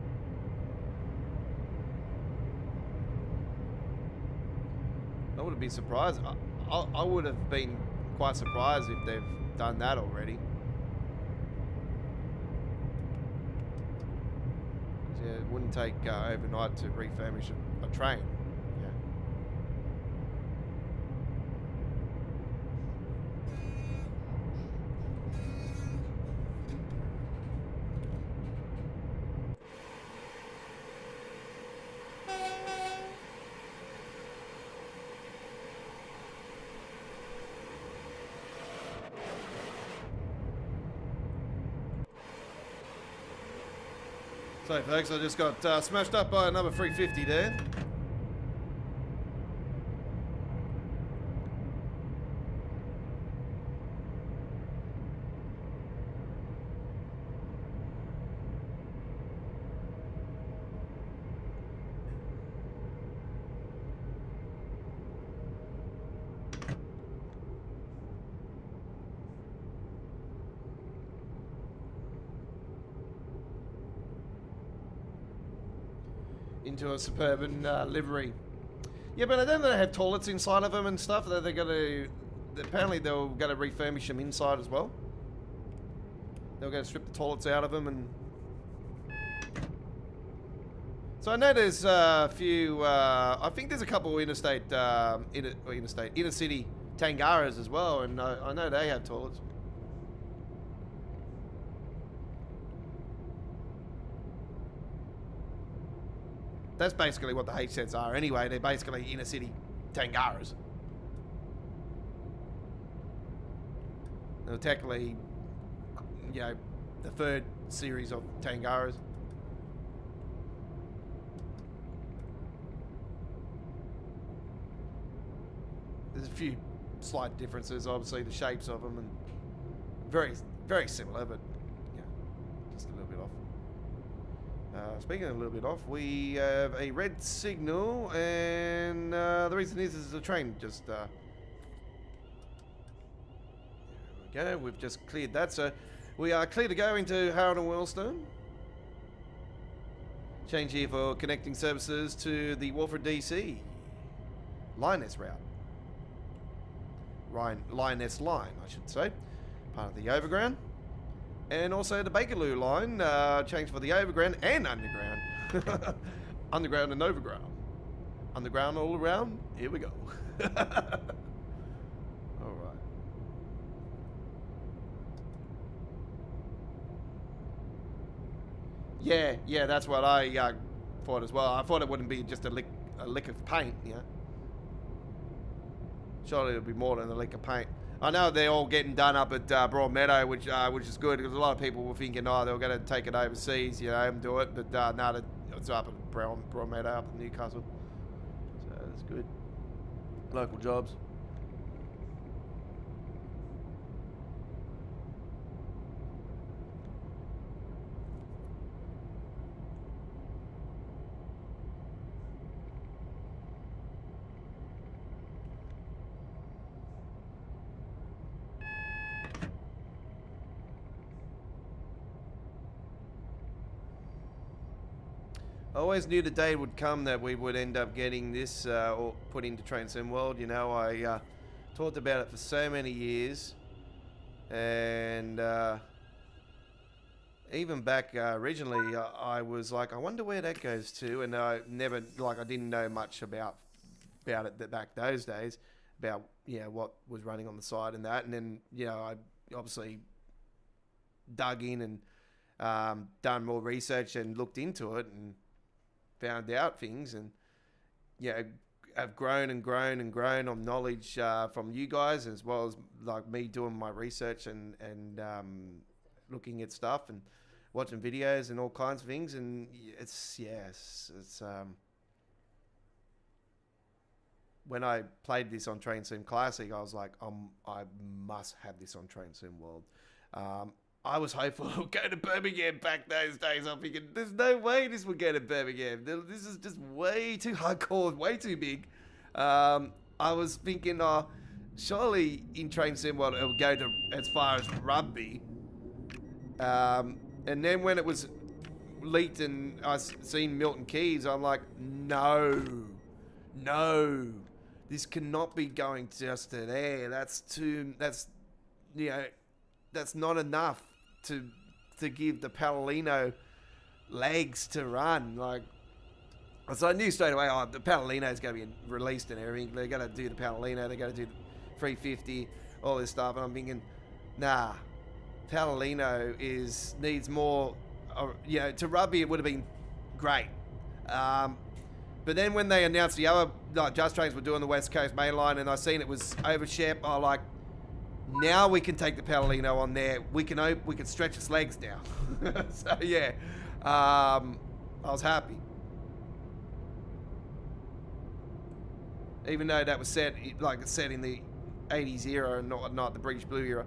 I would have been surprised. I would have been quite surprised if they've done that already. Yeah, it wouldn't take overnight to refurbish a train. Yeah. So folks, I just got smashed up by another 350 there. Into a suburban livery. Yeah, but I don't know they have toilets inside of them and stuff. That they're going to... Apparently they're going to refurbish them inside as well. They're going to strip the toilets out of them and... So I know there's a few... I think there's a couple inner city Tangaras as well, and I know they have toilets. That's basically what the H sets are anyway. They're basically inner city Tangaras. They're technically, the third series of Tangaras. There's a few slight differences, obviously, the shapes of them, and very, very similar, but just a little bit off. Speaking of a little bit off, we have a red signal, and the reason is the train just... there we go, we've just cleared that, so we are clear to go into Harold and Wellstone. Change here for connecting services to the Walford DC. Lioness route. Lioness line, I should say. Part of the overground. And also the Bakerloo line, changed for the overground and underground. Underground and overground. Underground all around. Here we go. All right. Yeah, that's what I thought as well. I thought it wouldn't be just a lick of paint, Surely it'll be more than a lick of paint. I know they're all getting done up at Broadmeadow, which is good, because a lot of people were thinking, oh, they were going to take it overseas, you know, and do it. But no, it's up at Broadmeadow, up in Newcastle. So that's good. Local jobs. I always knew the day would come that we would end up getting this or put into Train Sim World. You know, I talked about it for so many years, and even back originally, I was like, I wonder where that goes to, and I never, like, I didn't know much about it back those days, about, you know, what was running on the side and that, and then, you know, I obviously dug in and done more research and looked into it and found out things, and yeah, have grown and grown and grown on knowledge from you guys, as well as like me doing my research and looking at stuff and watching videos and all kinds of things. And it's when I played this on Train Sim Classic, I was like, I must have this on Train Sim World. I was hopeful it would go to Birmingham back those days. I'm thinking, there's no way this would go to Birmingham. This is just way too hardcore, way too big. I was thinking, surely in Train Sim World it would go to as far as Rugby. And then when it was leaked and I seen Milton Keynes, I'm like, no, this cannot be going just to there. That's not enough to give the Palomino legs to run. Like, so I knew straight away, the Palomino is going to be released and everything. They're going to do the Palomino, they're going to do the 350, all this stuff. And I'm thinking, nah, Palomino needs more. To Rugby it would have been great. But then when they announced the other, like, Just Trains were doing the West Coast Main Line, and I seen it was over Shep, I like, now we can take the Palomino on there. We can stretch its legs now. So yeah, I was happy. Even though that was set in the 80s era and not the British Blue era.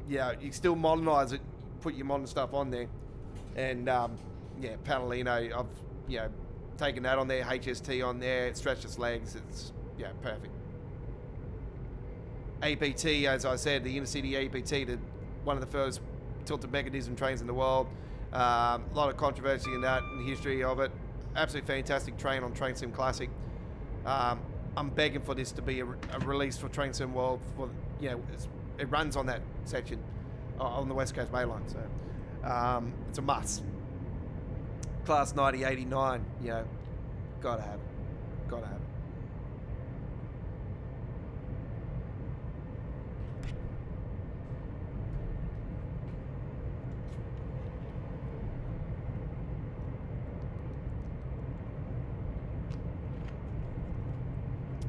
You still modernise it, put your modern stuff on there. And Palomino, I've taken that on there, HST on there, it stretched its legs. It's perfect. APT, as I said, the Intercity APT, one of the first tilted mechanism trains in the world. A lot of controversy in that, in the history of it. Absolutely fantastic train on Train Sim Classic. I'm begging for this to be a release for Train Sim World. It runs on that section on the West Coast Main Line, so it's a must. Class 9089, gotta have it.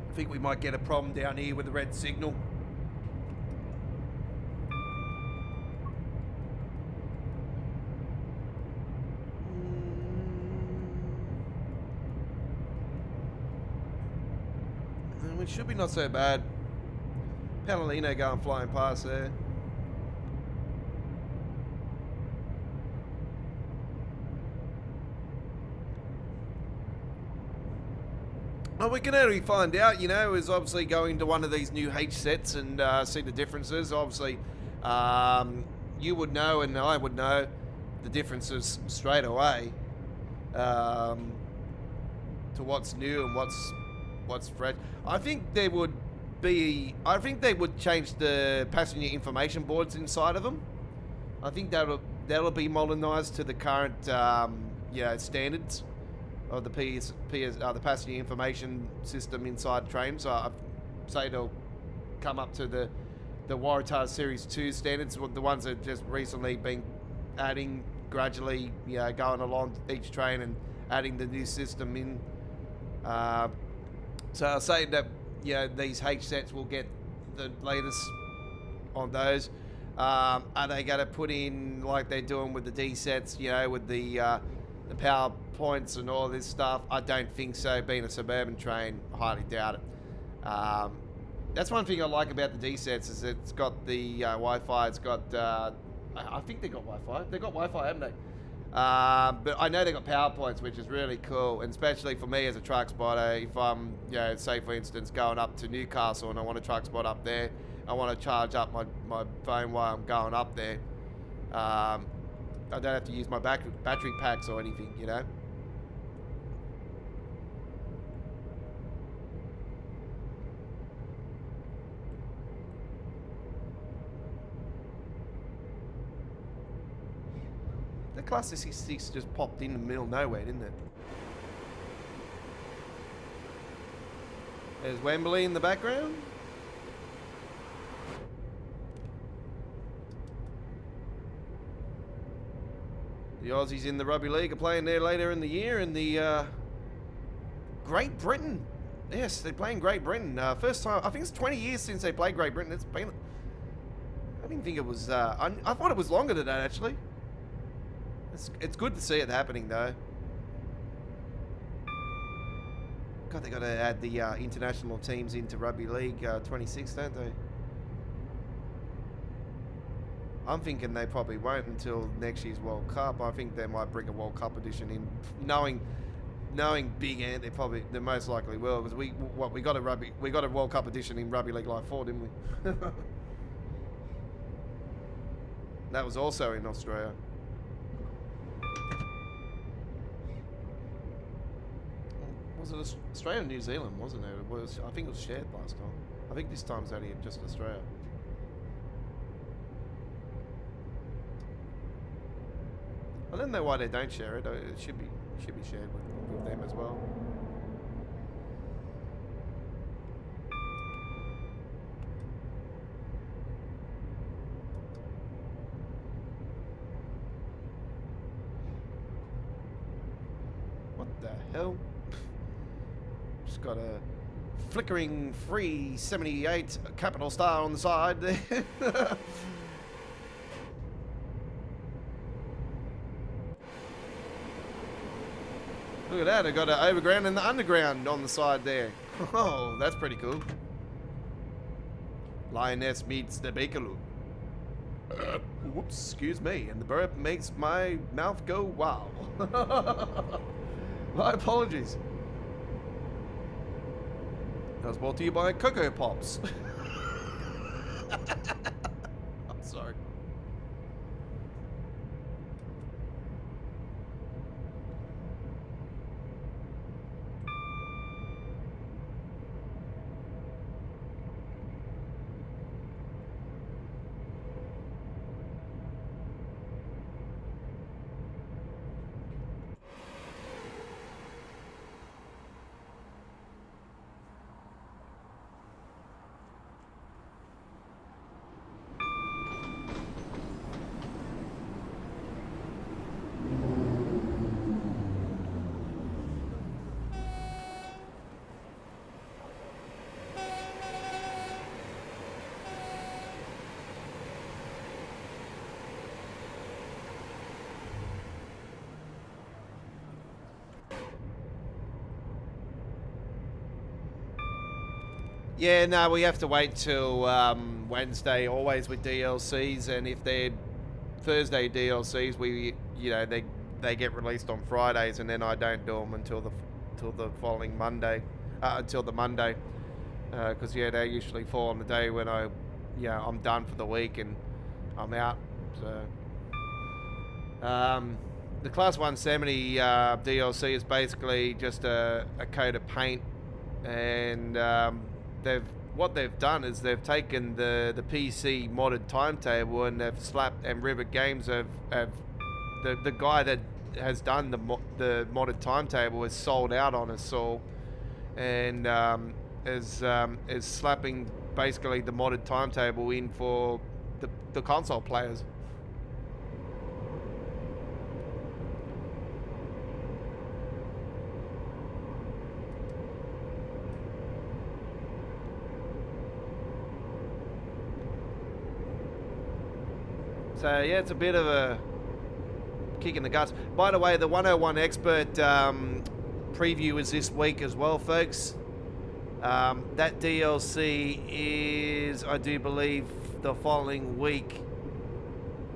I think we might get a problem down here with the red signal. It should be not so bad. Palomino going flying past there. Well, we can only find out, is obviously going to one of these new H sets and see the differences. Obviously, you would know and I would know the differences straight away to what's new and what's fresh. I think they would change the passenger information boards inside of them. I think that'll be modernised to the current standards of the the passenger information system inside trains. So I'd say they'll come up to the Waratah Series 2 standards, the ones that just recently been adding gradually, going along each train and adding the new system in. So I'll say that these H sets will get the latest on those. Are they going to put in like they're doing with the D sets, with the power points and all this stuff? I don't think so. Being a suburban train, I highly doubt it. That's one thing I like about the D sets is it's got the Wi-Fi. It's got, I think they got Wi-Fi. They got Wi-Fi, haven't they? But I know they got power points, which is really cool, and especially for me as a truck spotter. If I'm, say for instance, going up to Newcastle and I want a truck spot up there, I want to charge up my phone while I'm going up there. I don't have to use my battery packs or anything, The Class 66 just popped in the middle of nowhere, didn't it? There's Wembley in the background. The Aussies in the Rugby League are playing there later in the year in the Great Britain. Yes, they're playing Great Britain. First time, I think it's 20 years since they played Great Britain. It's been... I didn't think it was... I thought it was longer than that, actually. It's good to see it happening, though. God, they got to add the international teams into Rugby League 26, don't they? I'm thinking they probably won't until next year's World Cup. I think they might bring a World Cup edition in, knowing Big Ant, they most likely will, because we got a World Cup edition in Rugby League Live 4, didn't we? That was also in Australia. Was it Australia and New Zealand, wasn't it? I think it was shared last time. I think this time's only just Australia. I don't know why they don't share it. It should be shared with them as well. What the hell? Just got a flickering free 78 capital star on the side there. Look at that, I got an overground and the underground on the side there. Oh, that's pretty cool. Lioness meets the Bakerloo. Whoops, excuse me. And the burp makes my mouth go wow. My apologies. That was brought to you by Cocoa Pops. I'm sorry. Yeah, no, we have to wait till Wednesday, always with DLCs, and if they're Thursday DLCs, they get released on Fridays, and then I don't do them until the following Monday, until the Monday, because they usually fall on the day when I'm done for the week and I'm out. So the Class 170 DLC is basically just a coat of paint, and what they've done is they've taken the PC modded timetable and they've slapped, and Rivet Games have the guy that has done the modded timetable is sold out on us all, and is slapping basically the modded timetable in for the console players. So yeah, it's a bit of a kick in the guts. By the way, the 101 Expert preview is this week as well, folks. That DLC is, I do believe, the following week.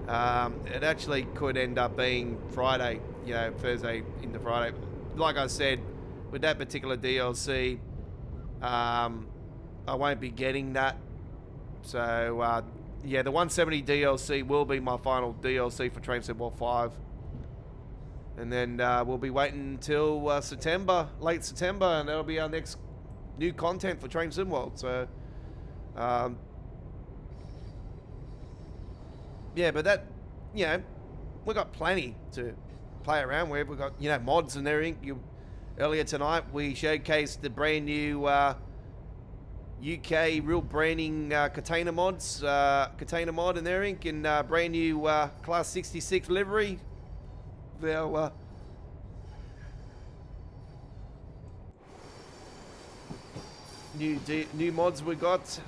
It actually could end up being Friday, you know, Thursday into Friday. Like I said, with that particular DLC, I won't be getting that. So, yeah, the 170 DLC will be my final DLC for Train Sim World 5. And then we'll be waiting until September, late September, and that'll be our next new content for Train Sim World. So, yeah, but that, you know, we've got plenty to play around with. We've got, you know, mods and everything. Earlier tonight, we showcased the brand new UK real branding container mods, container mod and everything, and brand new Class 66 livery. Our new mods we got.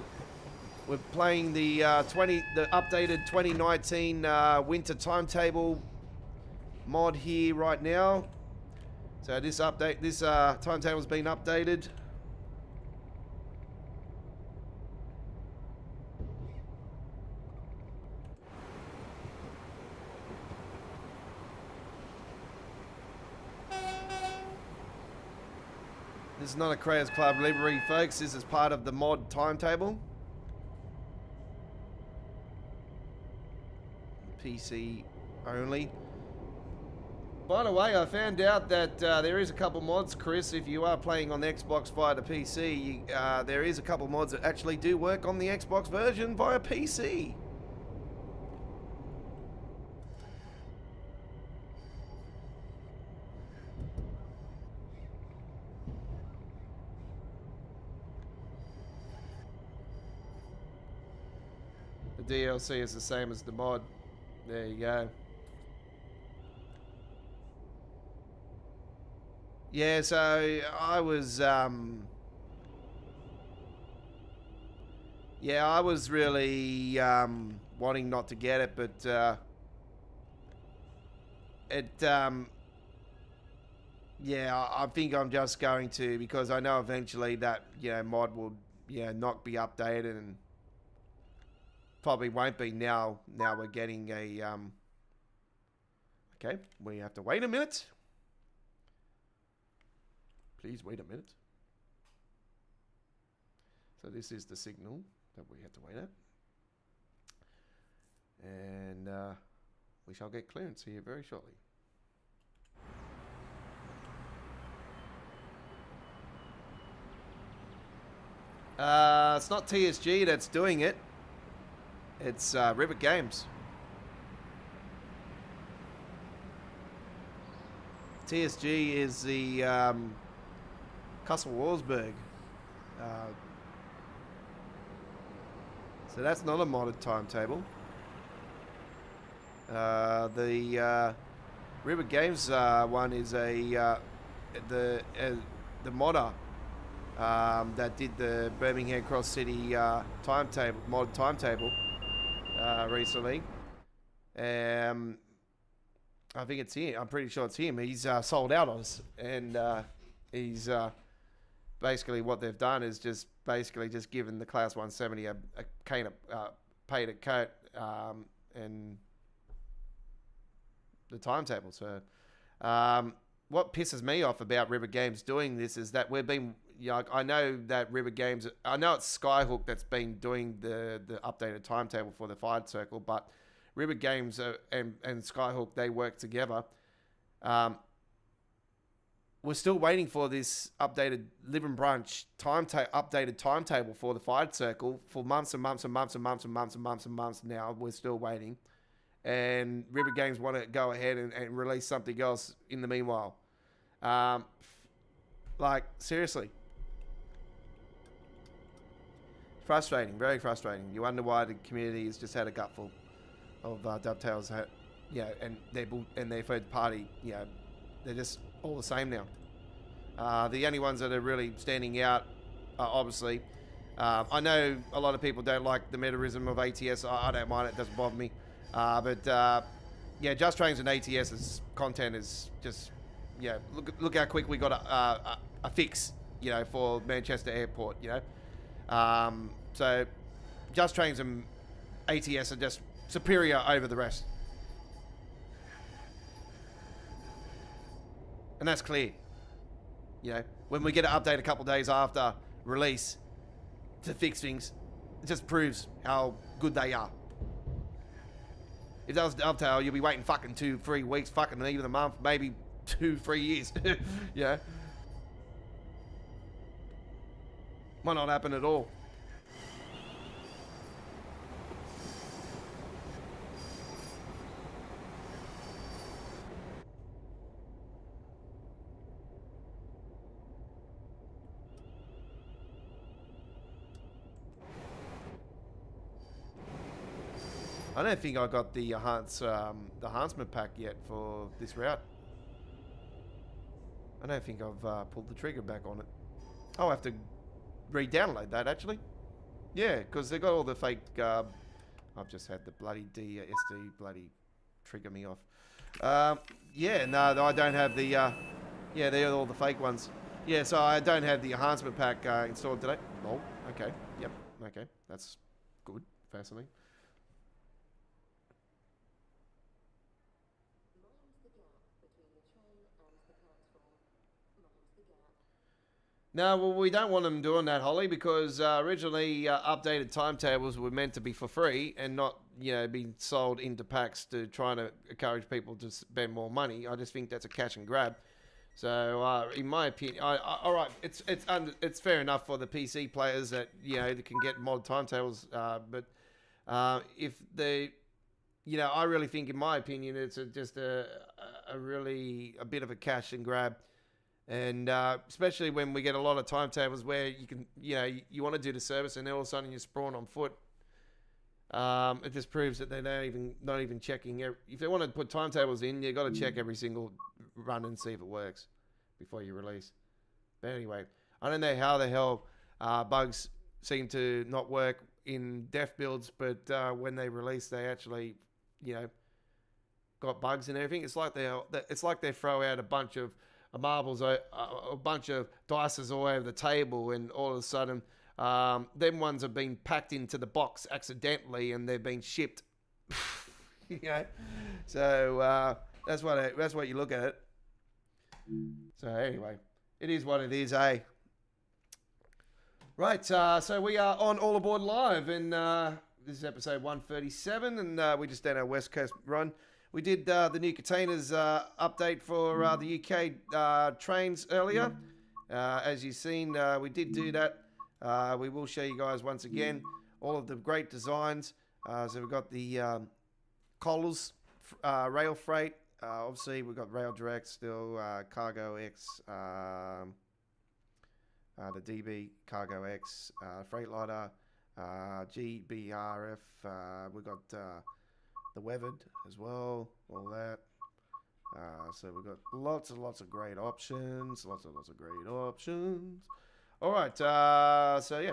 We're playing the updated 2019 winter timetable mod here right now. So this timetable's been updated. This is not a Creators Club livery, folks. This is part of the mod timetable. PC only. By the way, I found out that there is a couple mods, Chris. If you are playing on the Xbox via the PC, there is a couple mods that actually do work on the Xbox version via PC. The DLC is the same as the mod. There you go. Yeah, so I was, yeah, I was really wanting not to get it, but yeah, I think I'm just going to, because I know eventually that, you know, mod will, you know, not be updated, and probably won't be now. Now we're getting a, okay, we have to wait a minute. Please wait a minute. So this is the signal that we have to wait at. And we shall get clearance here very shortly. It's not TSG that's doing it. It's Rivet Games. TSG is the Kassel-Wolfsburg. So that's not a modded timetable. The Rivet Games one is the modder that did the Birmingham Cross City mod timetable recently. I think it's him. I'm pretty sure it's him. He's sold out on us, and he's basically what they've done is just given the Class 170 a paid a coat and the timetable. So what pisses me off about River Games doing this is that we've been, you know, I know that River Games, I know it's Skyhook that's been doing the updated timetable for the Fired Circle, but River Games and Skyhook, they work together. We're still waiting for this updated Live and Brunch updated timetable for the Fired Circle for months and months and months and months and months and months and months now. We're still waiting. And River Games want to go ahead and release something else in the meanwhile. Like, seriously. Frustrating, very frustrating. You wonder why the community has just had a gutful of Dovetails, you know, and their third party, you know, they're just all the same now. The only ones that are really standing out are obviously, I know a lot of people don't like the metarism of ATS. I don't mind it, doesn't bother me. Yeah, Just Trains and ATS's content is just, yeah, look how quick we got a fix, you know, for Manchester Airport, you know. So Just Trains and ATS are just superior over the rest. And that's clear. You know, when we get an update a couple of days after release to fix things, it just proves how good they are. If that was Dovetail, you'll be waiting fucking 2-3 weeks, fucking even a month, maybe 2-3 years. Yeah. Might not happen at all. I don't think I got the enhancement pack yet for this route. I don't think I've pulled the trigger back on it. I'll have to re-download that actually. Yeah, because they got all the fake. I've just had the bloody DSD bloody trigger me off. Yeah, no, I don't have the. Yeah, they're all the fake ones. Yeah, so I don't have the enhancement pack installed today. Oh, okay. Yep. Okay, that's good. Fascinating. No, well, we don't want them doing that, Holly, because originally updated timetables were meant to be for free and not, you know, be sold into packs to try to encourage people to spend more money. I just think that's a cash and grab. So, in my opinion, all right, it's fair enough for the PC players that, you know, they can get mod timetables, but if they, you know, I really think, in my opinion, it's just a bit of a cash and grab. And especially when we get a lot of timetables where you can, you know, you want to do the service and then all of a sudden you're sprawling on foot. It just proves that they're not even checking. If they want to put timetables in, you got to check every single run and see if it works before you release. But anyway, I don't know how the hell bugs seem to not work in def builds, but when they release, they actually, you know, got bugs and everything. It's like they throw out a bunch of marbles, a bunch of dices all over the table, and all of a sudden, them ones have been packed into the box accidentally, and they've been shipped. You know, so that's what you look at it. So anyway, it is what it is, eh? Right, so we are on All Aboard Live, and this is episode 137, and we just did our West Coast run. We did the new containers update for the UK trains earlier. As you've seen, we did do that. We will show you guys once again all of the great designs. So we've got the collars, rail freight. Obviously, we've got Rail Direct still, Cargo X, the DB Cargo X, Freightliner, GBRF. We've got the Weathered as well, all that. So we've got lots and lots of great options. All right, so yeah.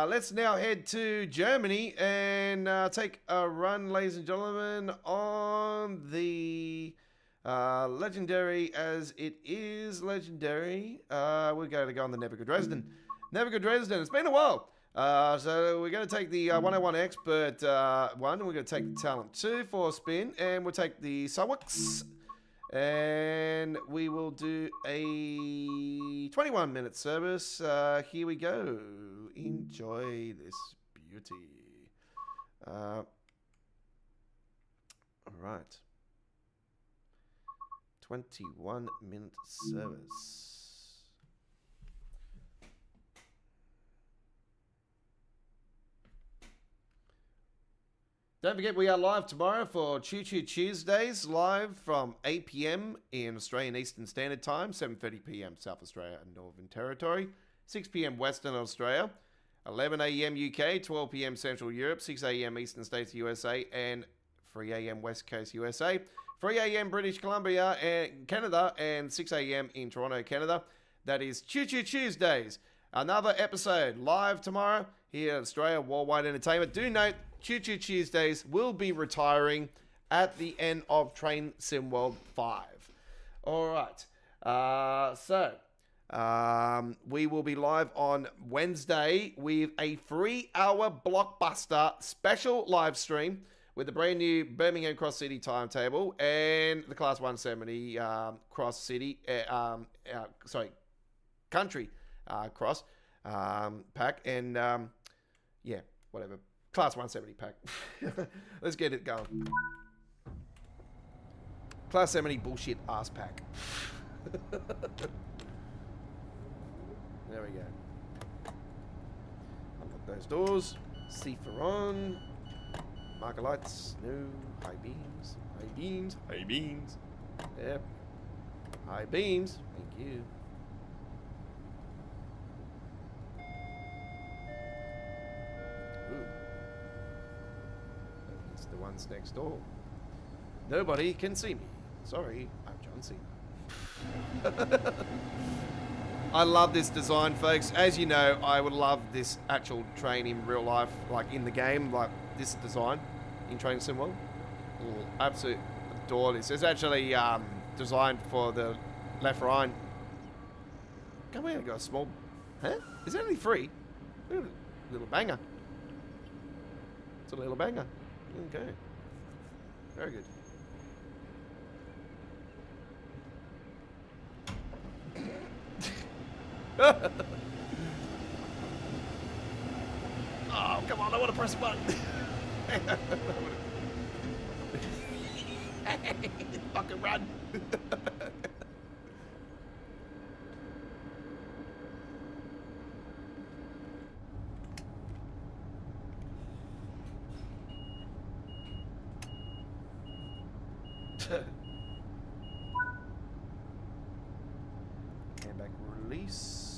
Let's now head to Germany and take a run, ladies and gentlemen, on the legendary, as it is legendary. We're going to go on the Never Good Dresden. Never Good Dresden, it's been a while. So we're going to take the 101 Expert 1, and we're going to take the Talent 2 for a spin, and we'll take the Sawix, and we will do a 21-minute service. Here we go. Enjoy this beauty. All right. 21-minute service. Don't forget, we are live tomorrow for Choo Choo Tuesdays, live from 8 p.m. in Australian Eastern Standard Time, 7:30 p.m. South Australia and Northern Territory, 6 p.m. Western Australia, 11 a.m. UK, 12 p.m. Central Europe, 6 a.m. Eastern States USA, and 3 a.m. West Coast USA, 3 a.m. British Columbia and Canada, and 6 a.m. in Toronto, Canada. That is Choo Choo Tuesdays. another episode live tomorrow here at Australia Worldwide Entertainment. Do note, Choo Choo Tuesdays will be retiring at the end of Train Sim World 5. All right. We will be live on Wednesday with a 3-hour blockbuster special live stream with the brand new Birmingham Cross City timetable and the Class 170 Cross City, Country Cross pack, and yeah, whatever. Class 170 pack. Let's get it going. Class 70 bullshit ass pack. There we go. Unlock those doors. Cipher on. Marker lights. No. High beams. High beams. High beams. Yep. High beams. Thank you. Ooh. It's the ones next door. Nobody can see me. Sorry, I'm John Cena. I love this design, folks. As you know, I would love this actual train in real life, like in the game, like this design in Train Sim World. Absolutely adore this. It's actually designed for the Railfan. Come here, got a small. Huh? Is it only free? Look at it. Little banger. It's a little banger. Okay. Very good. Oh, come on, I want to press a button. Fucking run. Handback release.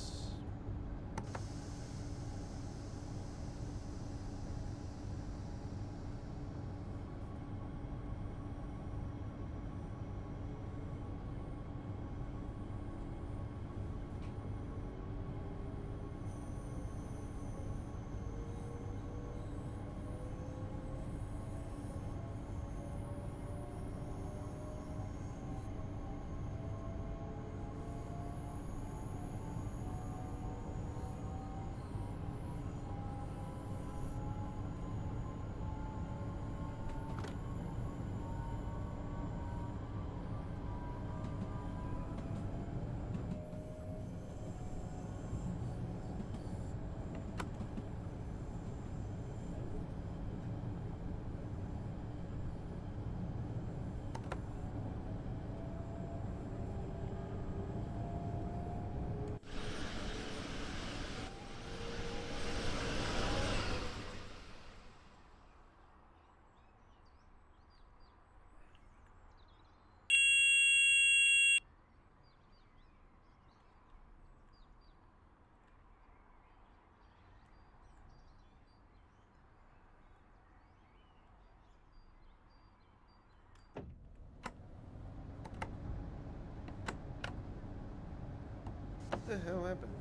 What the hell happened?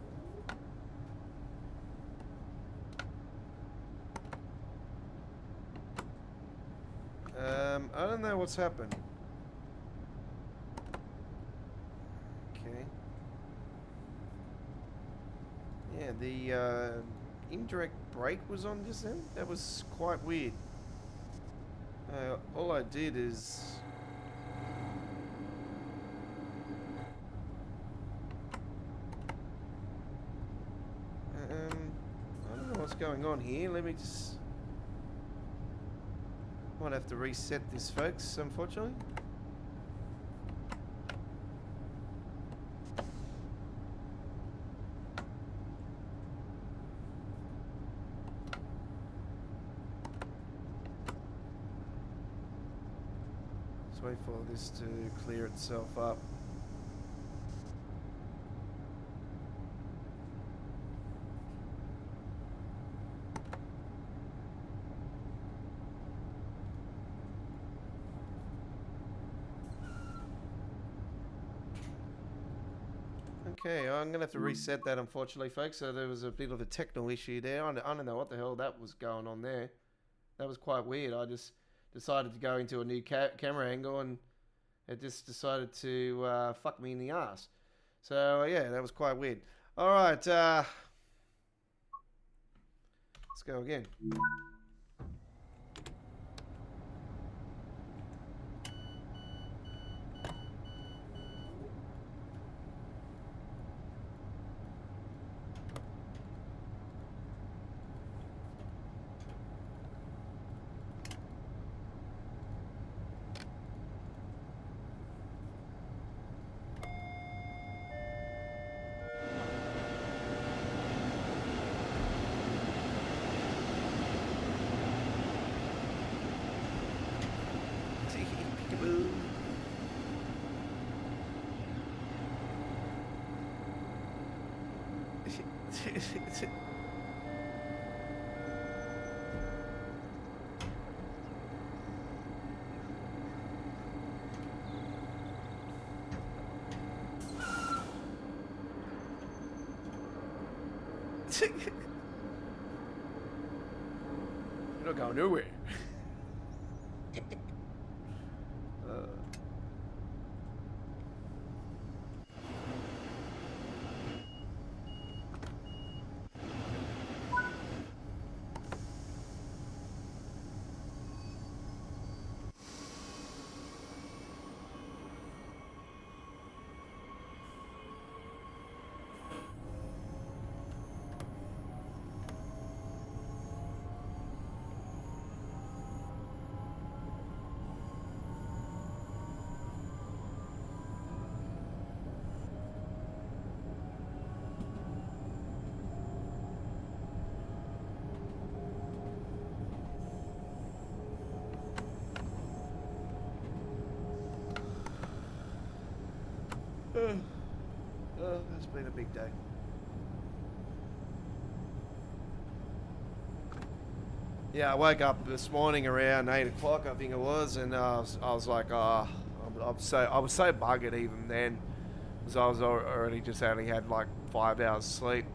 I don't know what's happened. Okay. Yeah, the indirect brake was on just then. That was quite weird. All I did is... I don't know what's going on here. Let me just... Might have to reset this, folks, unfortunately. Let's wait for this to clear itself up. Okay, I'm gonna have to reset that, unfortunately, folks. So there was a bit of a technical issue there. I don't know what the hell that was going on there. That was quite weird. I just decided to go into a new camera angle, and it just decided to fuck me in the ass. So yeah, that was quite weird. All right, let's go again. Peekaboo. You're not going nowhere. Oh, it's been a big day. Yeah, I woke up this morning around 8 o'clock, I think it was, and I was like, oh, I was so buggered even then, because I was already just only had like 5 hours sleep,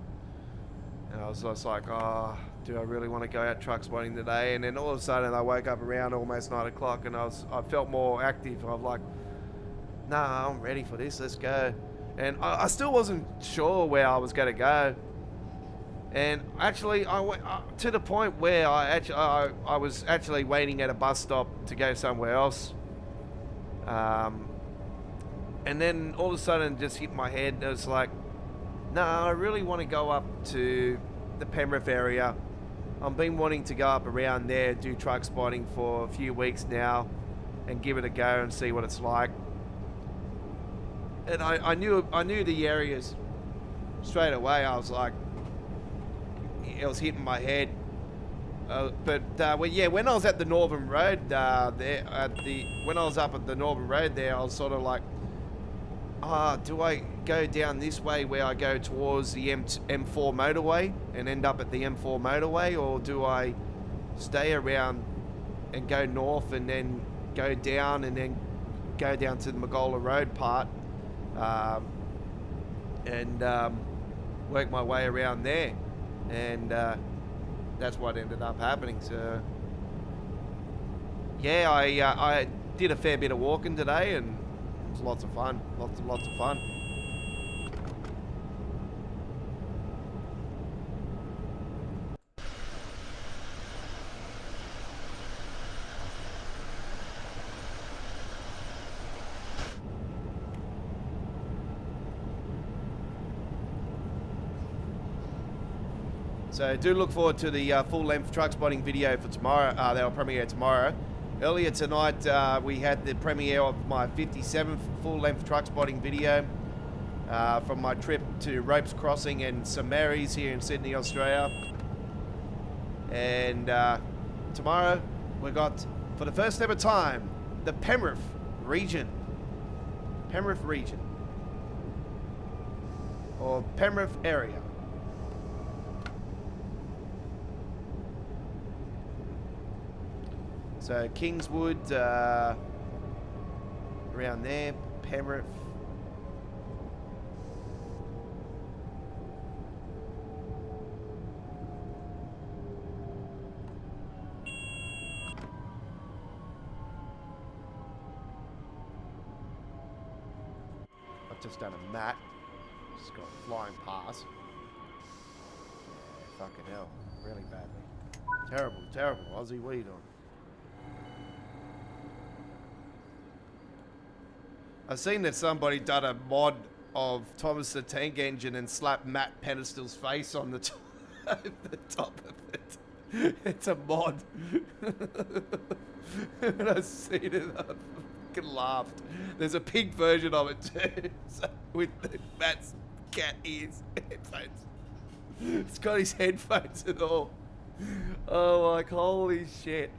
and I was just like, oh, do I really want to go out truck spotting today? And then all of a sudden I woke up around almost 9 o'clock, and I felt more active. I'm like, nah, I'm ready for this, let's go. And I still wasn't sure where I was going to go. And actually, I went to the point where I was actually waiting at a bus stop to go somewhere else. And then all of a sudden it just hit my head. It was like, no, I really want to go up to the Penrith area. I've been wanting to go up around there, do truck spotting for a few weeks now, and give it a go and see what it's like. And I knew the areas straight away. I was like, it was hitting my head. Well, yeah, when I was at the Northern Road when I was up at the Northern Road there, I was sort of like, do I go down this way where I go towards the M4 motorway and end up at the M4 motorway, or do I stay around and go north and then go down and then go down to the Magola Road part? And work my way around there, and that's what ended up happening. So yeah, I did a fair bit of walking today, and it was lots of fun, lots of fun. So do look forward to the full-length truck spotting video for tomorrow. They'll premiere tomorrow. Earlier tonight, we had the premiere of my 57th full-length truck spotting video from my trip to Ropes Crossing and St Mary's here in Sydney, Australia. And tomorrow, we got, for the first ever time, the Penrith region. Penrith region. Or Penrith area. So Kingswood, around there, Penrith. just done a mat. Just got flying past. Yeah, fucking hell. Really badly. Terrible, terrible. Aussie, what are you doing? I've seen that somebody done a mod of Thomas the Tank Engine and slapped Matt Penistle's face on the top of it. It's a mod. When I seen it, I fucking laughed. There's a pink version of it too, so with Matt's cat ears, headphones. It's got his headphones and all. Oh, like holy shit!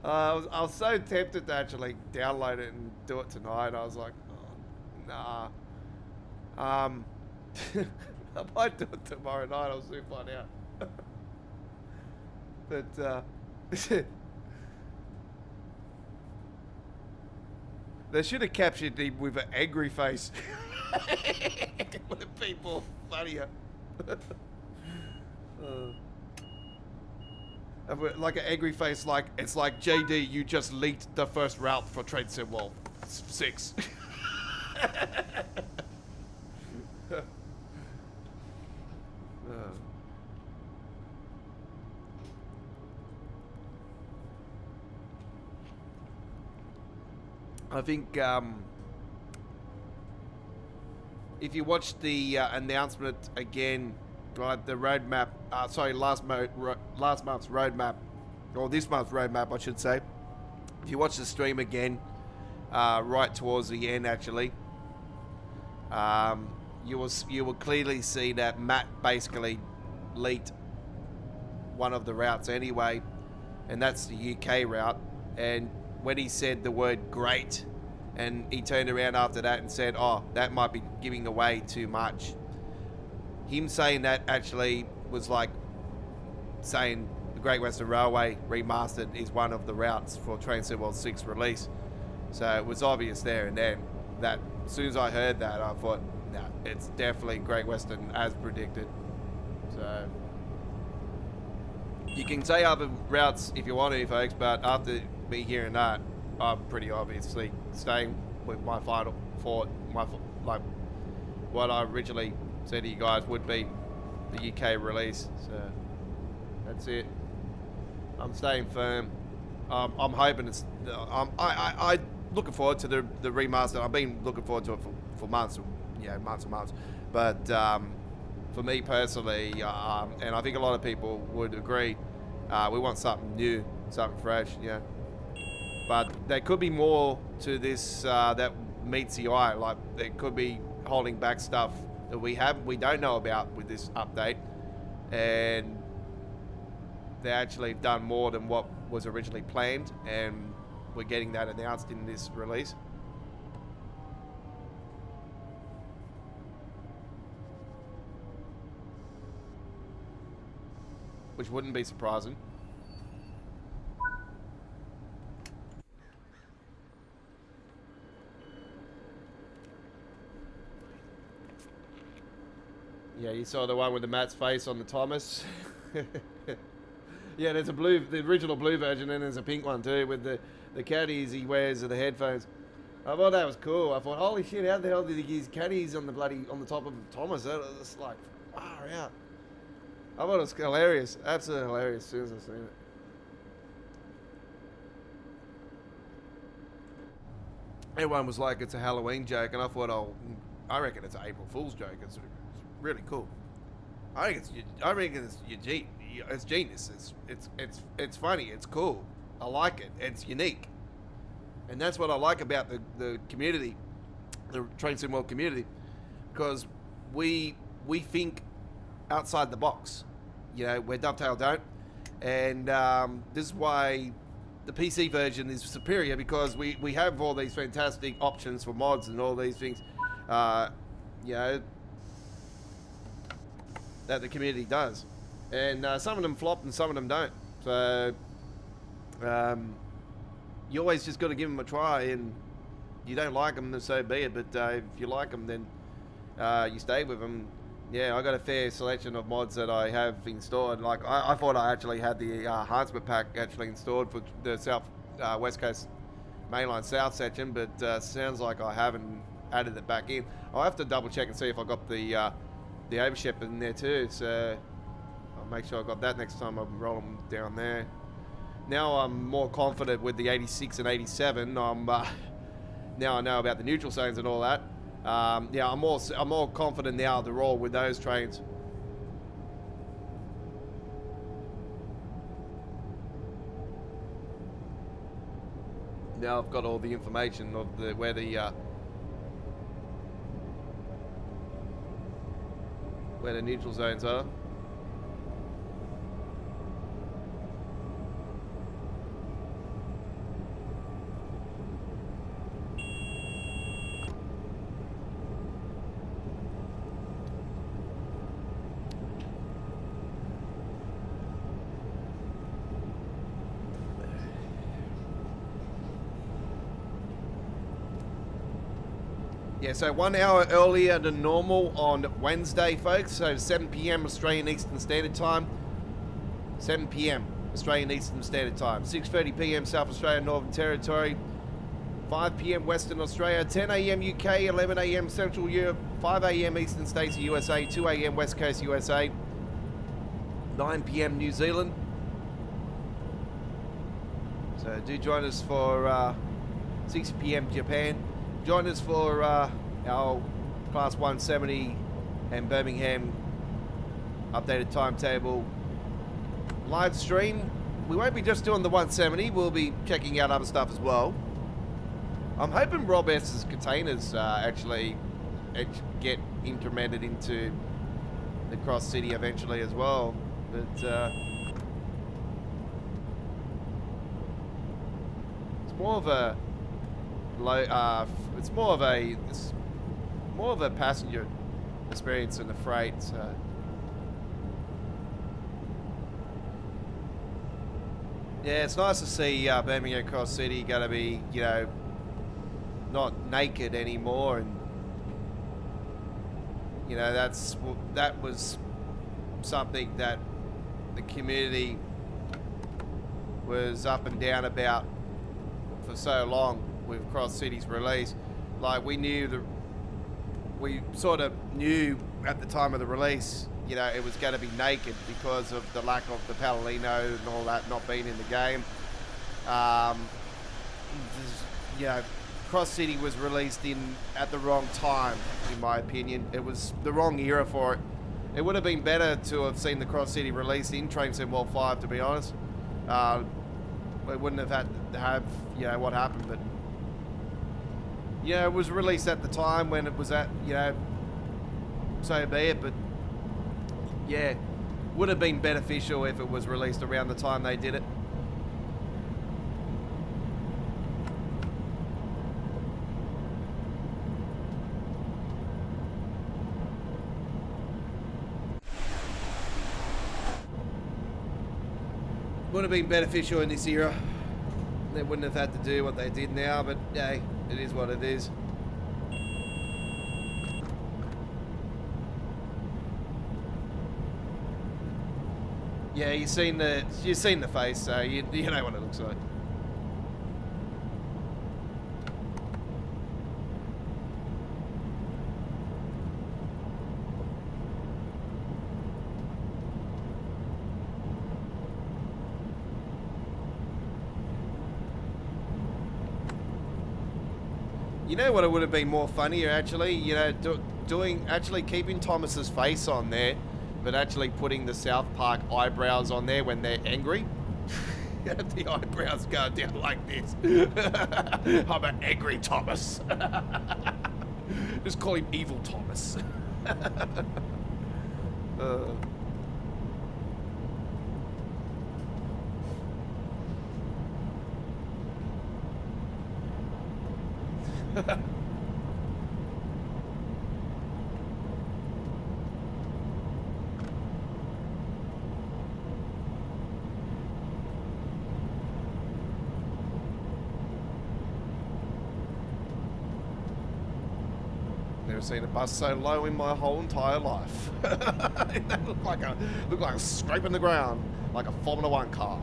I was so tempted to actually download it and do it tonight. I was like, oh, nah. I might do it tomorrow night. I'll soon find out. But they should have captured him with an angry face. Would have been more funnier. Like an angry face, like it's like JD, you just leaked the first route for Trade Symbol 6. I think if you watch the announcement again, right, the roadmap, last month's roadmap, or this month's roadmap, I should say. If you watch the stream again, right towards the end, actually, you will clearly see that Matt basically leaked one of the routes anyway, and that's the UK route. And when he said the word great, and he turned around after that and said, oh, that might be giving away too much. Him saying that actually was like saying the Great Western Railway Remastered is one of the routes for Train Sim World 6 release. So it was obvious there and then that as soon as I heard that, I thought, no, it's definitely Great Western as predicted. So you can say other routes if you want to, folks, but after me hearing that, I'm pretty obviously staying with my final thought, like what I originally said to you guys would be the UK release. So that's it. I'm staying firm. I'm hoping it's. I looking forward to the remaster. I've been looking forward to it for months, months and months. But for me personally, and I think a lot of people would agree, we want something new, something fresh, yeah. But there could be more to this that meets the eye. Like there could be holding back stuff that we don't know about with this update, and they actually have done more than what was originally planned, and we're getting that announced in this release. Which wouldn't be surprising. Yeah, you saw the one with the Matt's face on the Thomas. Yeah, there's a blue, the original blue version, and there's a pink one too with the caddies he wears and the headphones. I thought that was cool. I thought, holy shit, how the hell did he use caddies on the top of Thomas? That was like, far out. I thought it was hilarious, absolutely hilarious as soon as I seen it. Everyone was like, it's a Halloween joke, and I thought, I reckon it's an April Fool's joke. It's really cool. I reckon it's genius. It's funny. It's cool. I like it. It's unique, and that's what I like about the community, the Train Sim World community, because we think outside the box. You know, where Dovetail don't, and this is why the PC version is superior, because we have all these fantastic options for mods and all these things, you know, that the community does, and some of them flop and some of them don't. So you always just got to give them a try, and you don't like them, then so be it. But if you like them, then you stay with them. Yeah, I got a fair selection of mods that I have installed. Like I thought I actually had the enhancement pack actually installed for the South West Coast Mainline South section, but sounds like I haven't. added it back in. I'll have to double check and see if I got the overship in there too. So I'll make sure I got that next time I roll them down there. Now I'm more confident with the 86 and 87. Now I know about the neutral zones and all that. Yeah, I'm more confident now to roll with those trains. Now I've got all the information of where the neutral zones are. Yeah, so 1 hour earlier than normal on Wednesday, folks. So 7 p.m. Australian Eastern Standard Time. 7 p.m. Australian Eastern Standard Time. 6:30 p.m. South Australia, Northern Territory. 5 p.m. Western Australia. 10 a.m. UK. 11 a.m. Central Europe. 5 a.m. Eastern States of USA. 2 a.m. West Coast USA. 9 p.m. New Zealand. So do join us for 6 p.m. Japan. Join us for our Class 170 and Birmingham updated timetable live stream. We won't be just doing the 170, we'll be checking out other stuff as well. I'm hoping Rob S's containers actually get implemented into the Cross City eventually as well. But it's more of a it's more of a passenger experience than the freight. So. Yeah, it's nice to see Birmingham Cross City going to be, you know, not naked anymore, and you know that was something that the community was up and down about for so long. With Cross City's release, like we sort of knew at the time of the release, you know, it was going to be naked because of the lack of the Palomino and all that not being in the game. You know, Cross City was released at the wrong time, in my opinion. It was the wrong era for it. It would have been better to have seen the Cross City released in Train Sim World 5, to be honest. We wouldn't have had to have, you know, what happened, but yeah, it was released at the time when it was at, you know, so be it, but yeah, would have been beneficial if it was released around the time they did it. Would have been beneficial in this era. They wouldn't have had to do what they did now, but hey, it is what it is. Yeah, you've seen the face, so you know what it looks like. You know what, it would have been more funnier actually, you know, actually keeping Thomas's face on there, but actually putting the South Park eyebrows on there when they're angry. The eyebrows go down like this. I'm an angry Thomas. Just call him Evil Thomas. Never seen a bus so low in my whole entire life. That looked like a scraping the ground, like a Formula 1 car.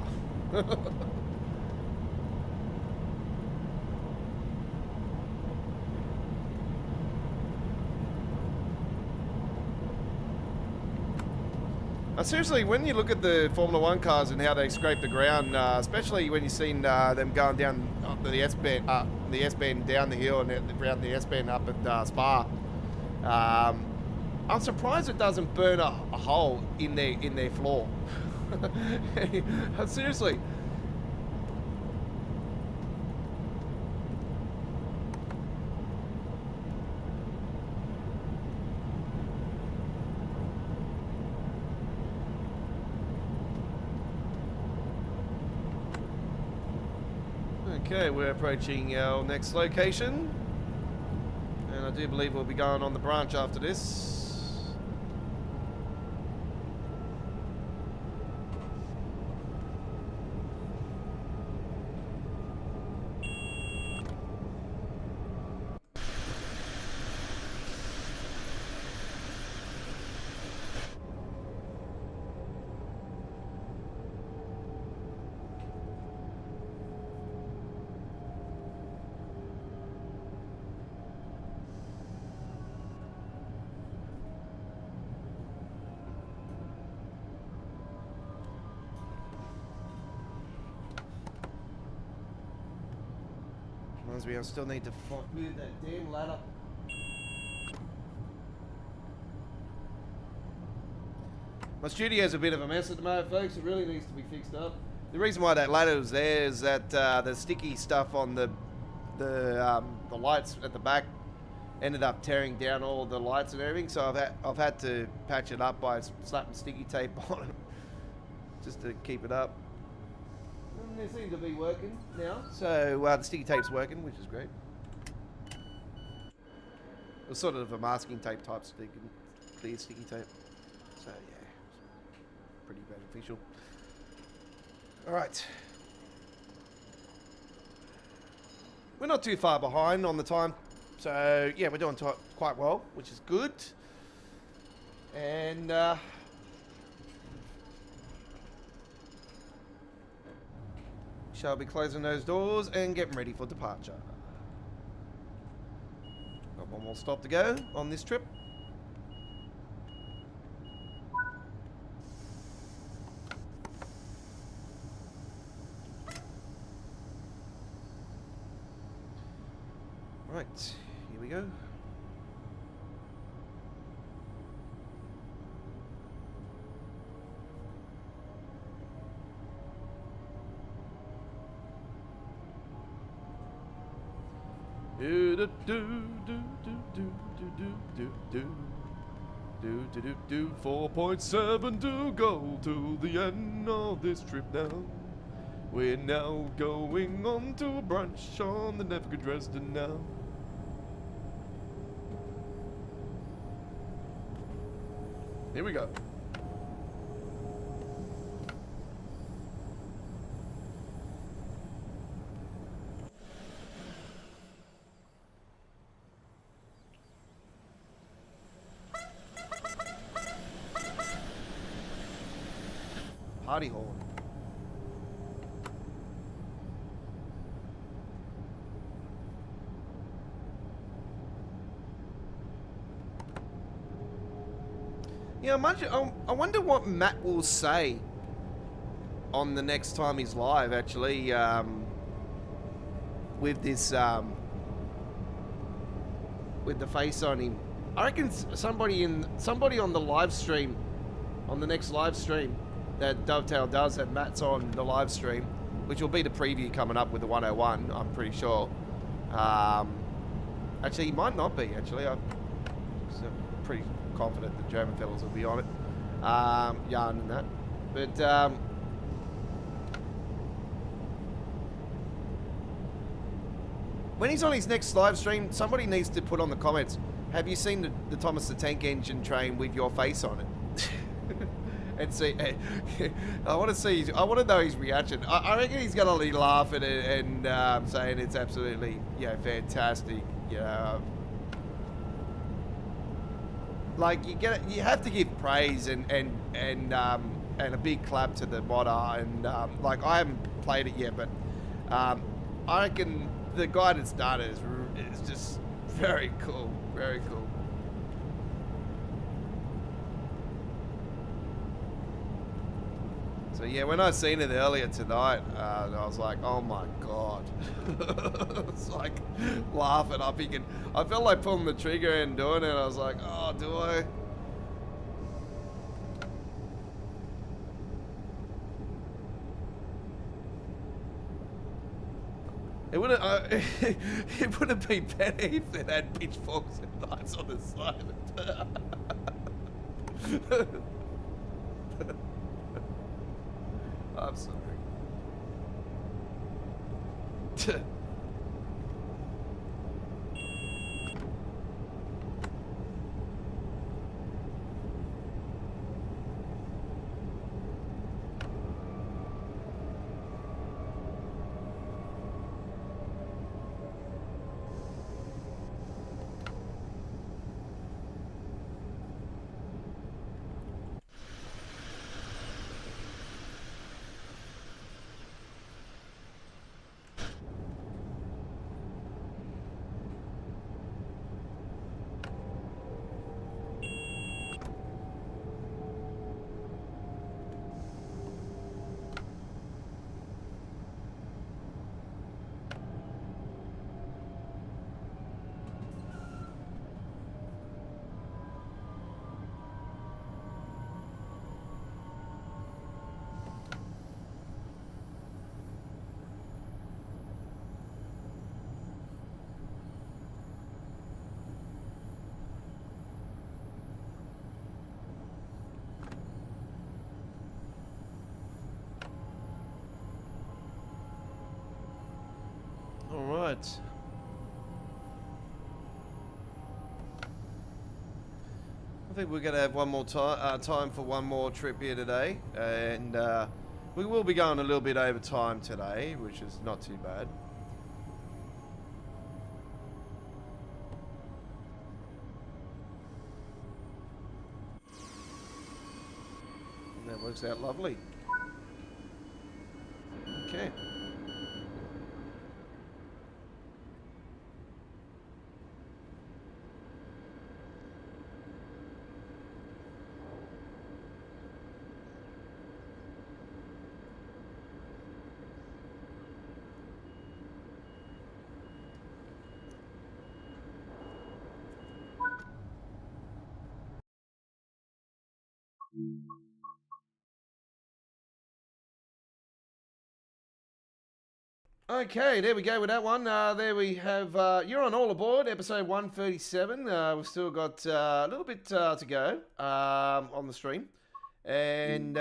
Seriously, when you look at the Formula One cars and how they scrape the ground, especially when you've seen them going down the S-bend down the hill and around the S-bend up at Spa, I'm surprised it doesn't burn a hole in their floor. Seriously. Okay, we're approaching our next location, and I do believe we'll be going on the branch after this. Reminds me, I still need to move that damn ladder. My studio's a bit of a mess at the moment, folks. It really needs to be fixed up. The reason why that ladder was there is that the sticky stuff on the lights at the back ended up tearing down all the lights and everything. So I've had to patch it up by slapping sticky tape on it just to keep it up. And they seem to be working now. So the sticky tape's working, which is great. It was sort of a masking tape type clear sticky tape. So yeah, pretty beneficial. All right. We're not too far behind on the time. So yeah, we're doing quite well, which is good. And shall be closing those doors and getting ready for departure. Got one more stop to go on this trip. Right, here we go. Do do do do do do do do do 4.7 to go to the end of this trip now. We're now going on to a brunch on the Never Dresden now. Here we go. Party horn. Yeah, I wonder what Matt will say on the next time he's live, actually, with this, with the face on him. I reckon somebody on the live stream, on the next live stream that Dovetail does, that Matt's on the live stream, which will be the preview coming up with the 101, I'm pretty sure. Actually, he might not be, actually. I'm pretty confident the German fellas will be on it. Yarn and that. But, when he's on his next live stream, somebody needs to put on the comments, have you seen the Thomas the Tank Engine train with your face on it? And see, I want to know his reaction. I reckon he's gonna be laughing and saying it's absolutely, fantastic. Like you have to give praise and a big clap to the modder. And like I haven't played it yet, but I reckon the guy that's done it is just very cool, very cool. So yeah, when I seen it earlier tonight, I was like, oh my god. It's like laughing. I felt like pulling the trigger and doing it. I was like, oh, do I? It would have it would have been better if it had pitchforks and knives on the side. I'm sorry. All right. I think we're going to have one more time for one more trip here today, and we will be going a little bit over time today, which is not too bad. And that works out lovely. Okay. Okay, there we go with that one. There we have, you're on All Aboard, episode 137. We've still got a little bit to go on the stream. And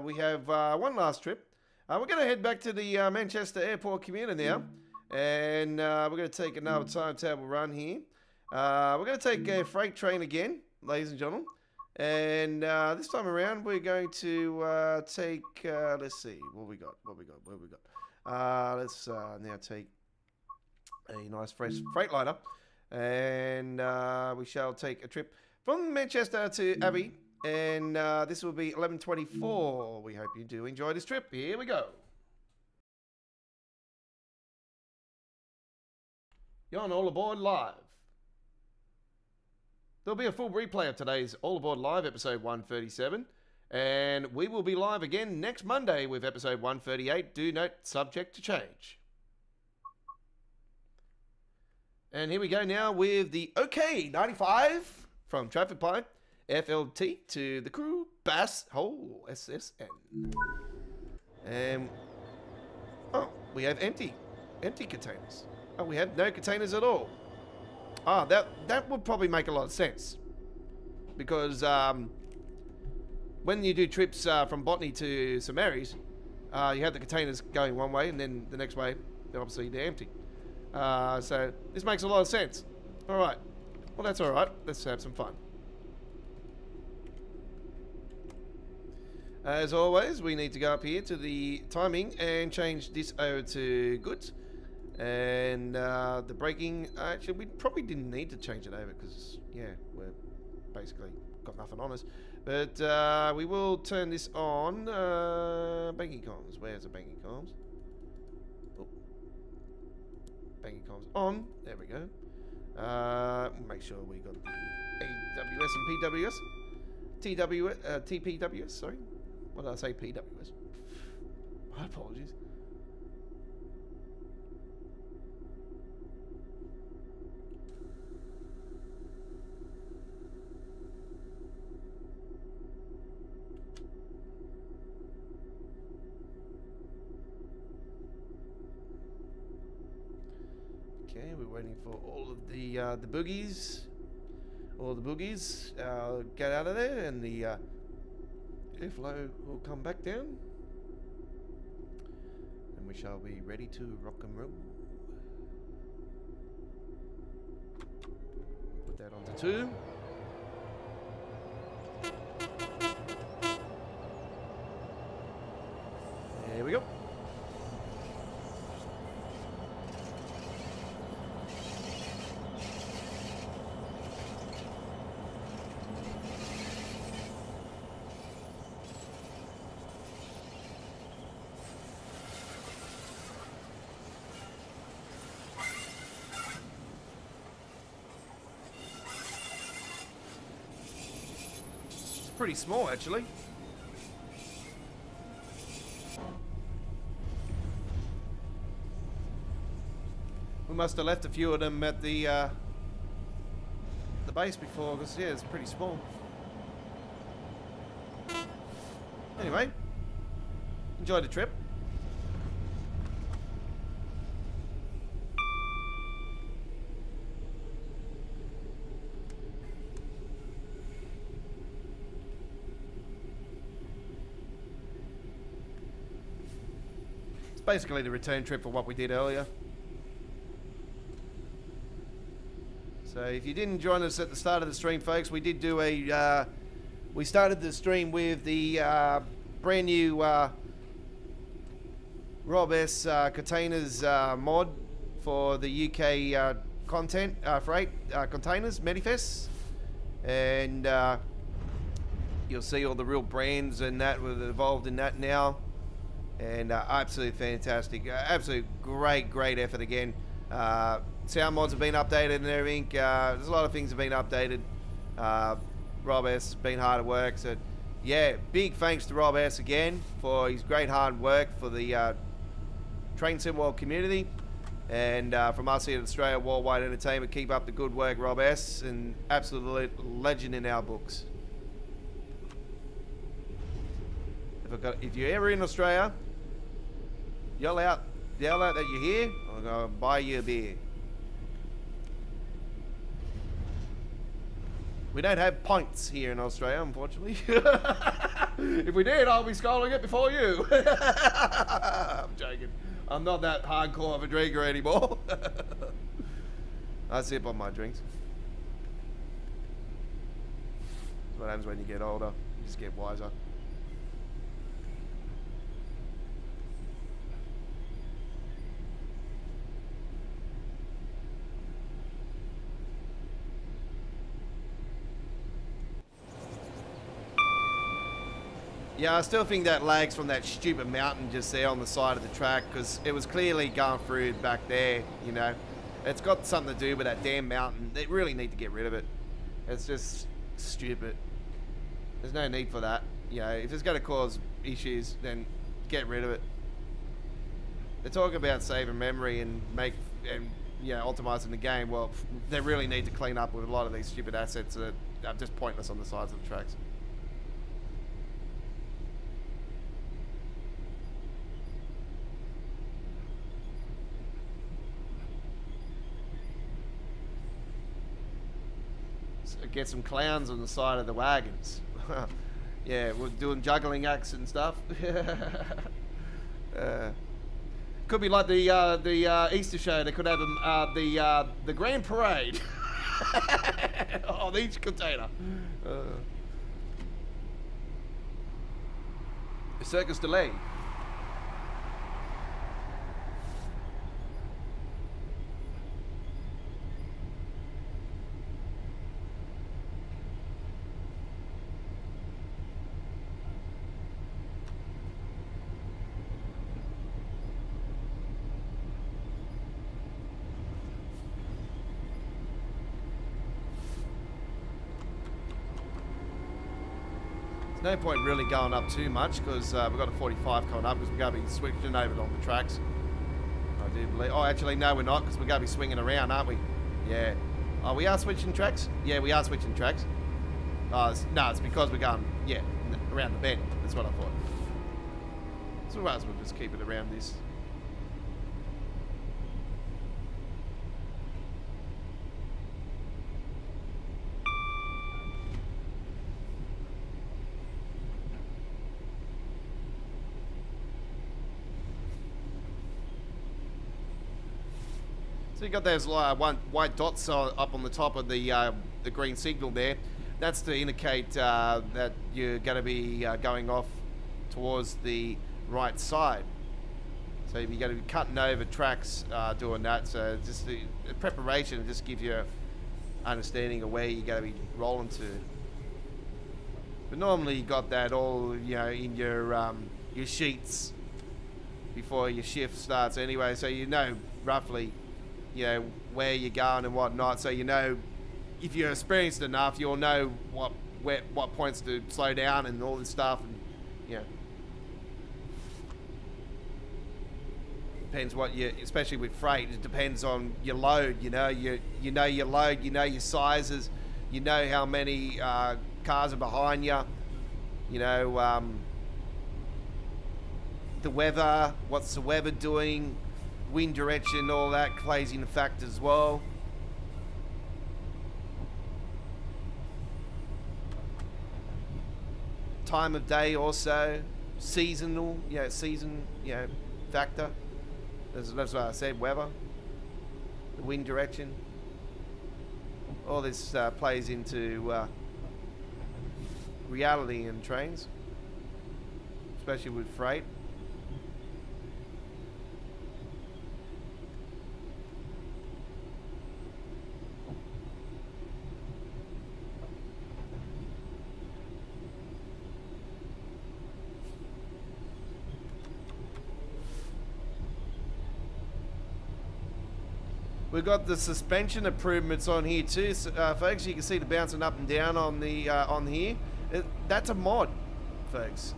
we have one last trip. We're going to head back to the Manchester Airport commuter now. And we're going to take another timetable run here. We're going to take a freight train again, ladies and gentlemen. And this time around, we're going to take, let's see, what we got. Let's now take a nice fresh Freightliner, and we shall take a trip from Manchester to Abbey, and this will be 11:24. We hope you do enjoy this trip. Here we go. You're on All Aboard Live. There'll be a full replay of today's All Aboard Live episode 137. And we will be live again next Monday with episode 138. Do note, subject to change. And here we go now with the OK95 from Traffic Pipe, FLT to the crew, Bass Hole SSN. And, oh, we have empty containers. Oh, we have no containers at all. Ah, that would probably make a lot of sense. Because, when you do trips from Botany to St Mary's, you have the containers going one way, and then the next way, obviously, they're empty. So this makes a lot of sense. All right. Well, that's all right. Let's have some fun. As always, we need to go up here to the timing and change this over to goods. And the braking, actually, we probably didn't need to change it over because, yeah, we're basically got nothing on us. But we will turn this on. Banking comms. Where's the banking comms? Oh. Banking comms on. There we go. Make sure we got the AWS and PWS. TPWS, sorry. What did I say? PWS. My apologies. Okay, we're waiting for all of the boogies. All the boogies get out of there, and the airflow will come back down, and we shall be ready to rock and roll. Put that onto 2. There we go. Pretty small, actually. We must have left a few of them at the base before, because yeah, it's pretty small. Anyway, enjoy the trip. Basically the return trip for what we did earlier. So if you didn't join us at the start of the stream, folks, we did do a we started the stream with the brand new Rob S containers mod for the UK content freight containers manifests, and you'll see all the real brands and that were involved in that now. And absolutely fantastic, absolute great effort again. Sound mods have been updated and everything. There's a lot of things have been updated. Rob S has been hard at work, so yeah, big thanks to Rob S again for his great hard work for the Train Sim World community, and from us here at Australia Worldwide Entertainment. Keep up the good work, Rob S, and absolute legend in our books. If you're ever in Australia, yell out that you're here, I'm going to buy you a beer. We don't have pints here in Australia, unfortunately. If we did, I'll be sculling it before you. I'm joking. I'm not that hardcore of a drinker anymore. I sip on my drinks. That's what happens when you get older. You just get wiser. Yeah, I still think that lags from that stupid mountain just there on the side of the track, because it was clearly going through back there, you know. It's got something to do with that damn mountain. They really need to get rid of it. It's just stupid. There's no need for that. You know, if it's going to cause issues, then get rid of it. They're talking about saving memory and optimizing the game. Well, they really need to clean up with a lot of these stupid assets that are just pointless on the sides of the tracks. Get some clowns on the side of the wagons. Yeah, we're doing juggling acts and stuff. Could be like the Easter show. They could have the grand parade on each container. Circus delay. No point really going up too much because we've got a 45 coming up because we're going to be switching over on the tracks. I do believe. Oh, actually, no, we're not because we're going to be swinging around, aren't we? Yeah. Oh, we are switching tracks? Yeah, we are switching tracks. No, it's because we're going, yeah, around the bend. That's what I thought. So we might as well just keep it around this. So you got those white dots up on the top of the green signal there. That's to indicate that you're going to be going off towards the right side. So you're going to be cutting over tracks doing that. So just the preparation just gives you an understanding of where you're going to be rolling to. But normally you got that all in your sheets before your shift starts anyway. So you know roughly where you're going and whatnot. So if you're experienced enough, you'll know what points to slow down and all this stuff. And depends what especially with freight, it depends on your load. You know your load, you know your sizes, you know how many cars are behind you. The weather, what's the weather doing? Wind direction, all that plays in fact as well. Time of day also, seasonal, factor. That's what I said, weather, the wind direction. All this plays into reality in trains, especially with freight. We've got the suspension improvements on here too, folks. You can see the bouncing up and down on the on here. That's a mod, folks.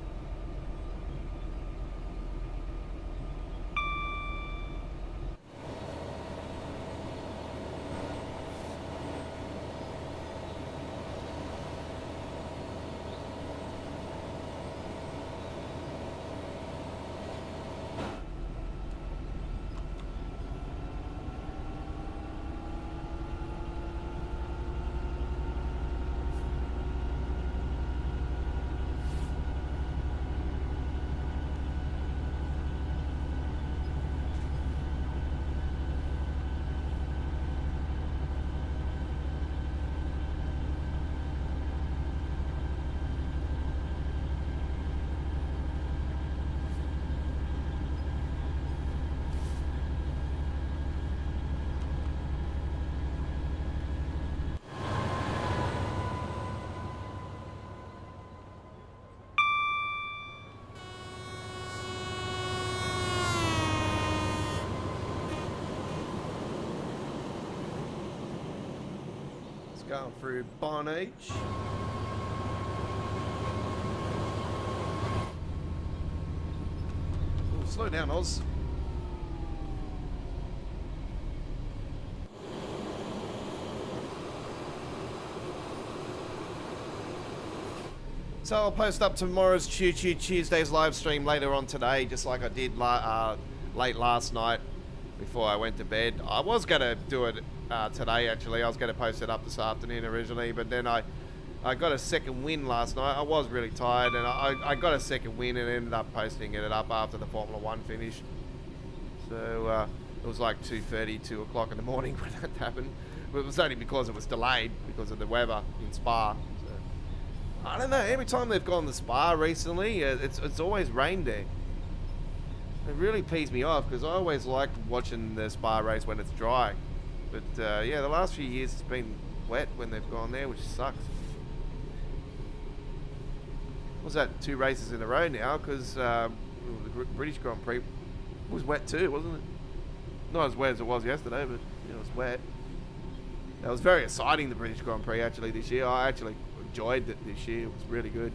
Going through Bonage. Ooh, slow down, Oz. So I'll post up tomorrow's Tuesday's live stream later on today, just like I did late last night before I went to bed. I was going to do it today, actually. I was going to post it up this afternoon originally, but then I got a second win last night. I was really tired, and I got a second win and ended up posting it up after the Formula 1 finished. So it was like 2:30, 2 o'clock in the morning when that happened. But it was only because it was delayed because of the weather in Spa. So, I don't know, every time they've gone to Spa recently, it's always rained there. It really pees me off because I always like watching the Spa race when it's dry. But yeah, the last few years it's been wet when they've gone there, which sucks. What's that, 2 races in a row now? Because the British Grand Prix was wet too, wasn't it? Not as wet as it was yesterday, but it was wet. That was very exciting, the British Grand Prix, actually, this year. I actually enjoyed it this year. It was really good.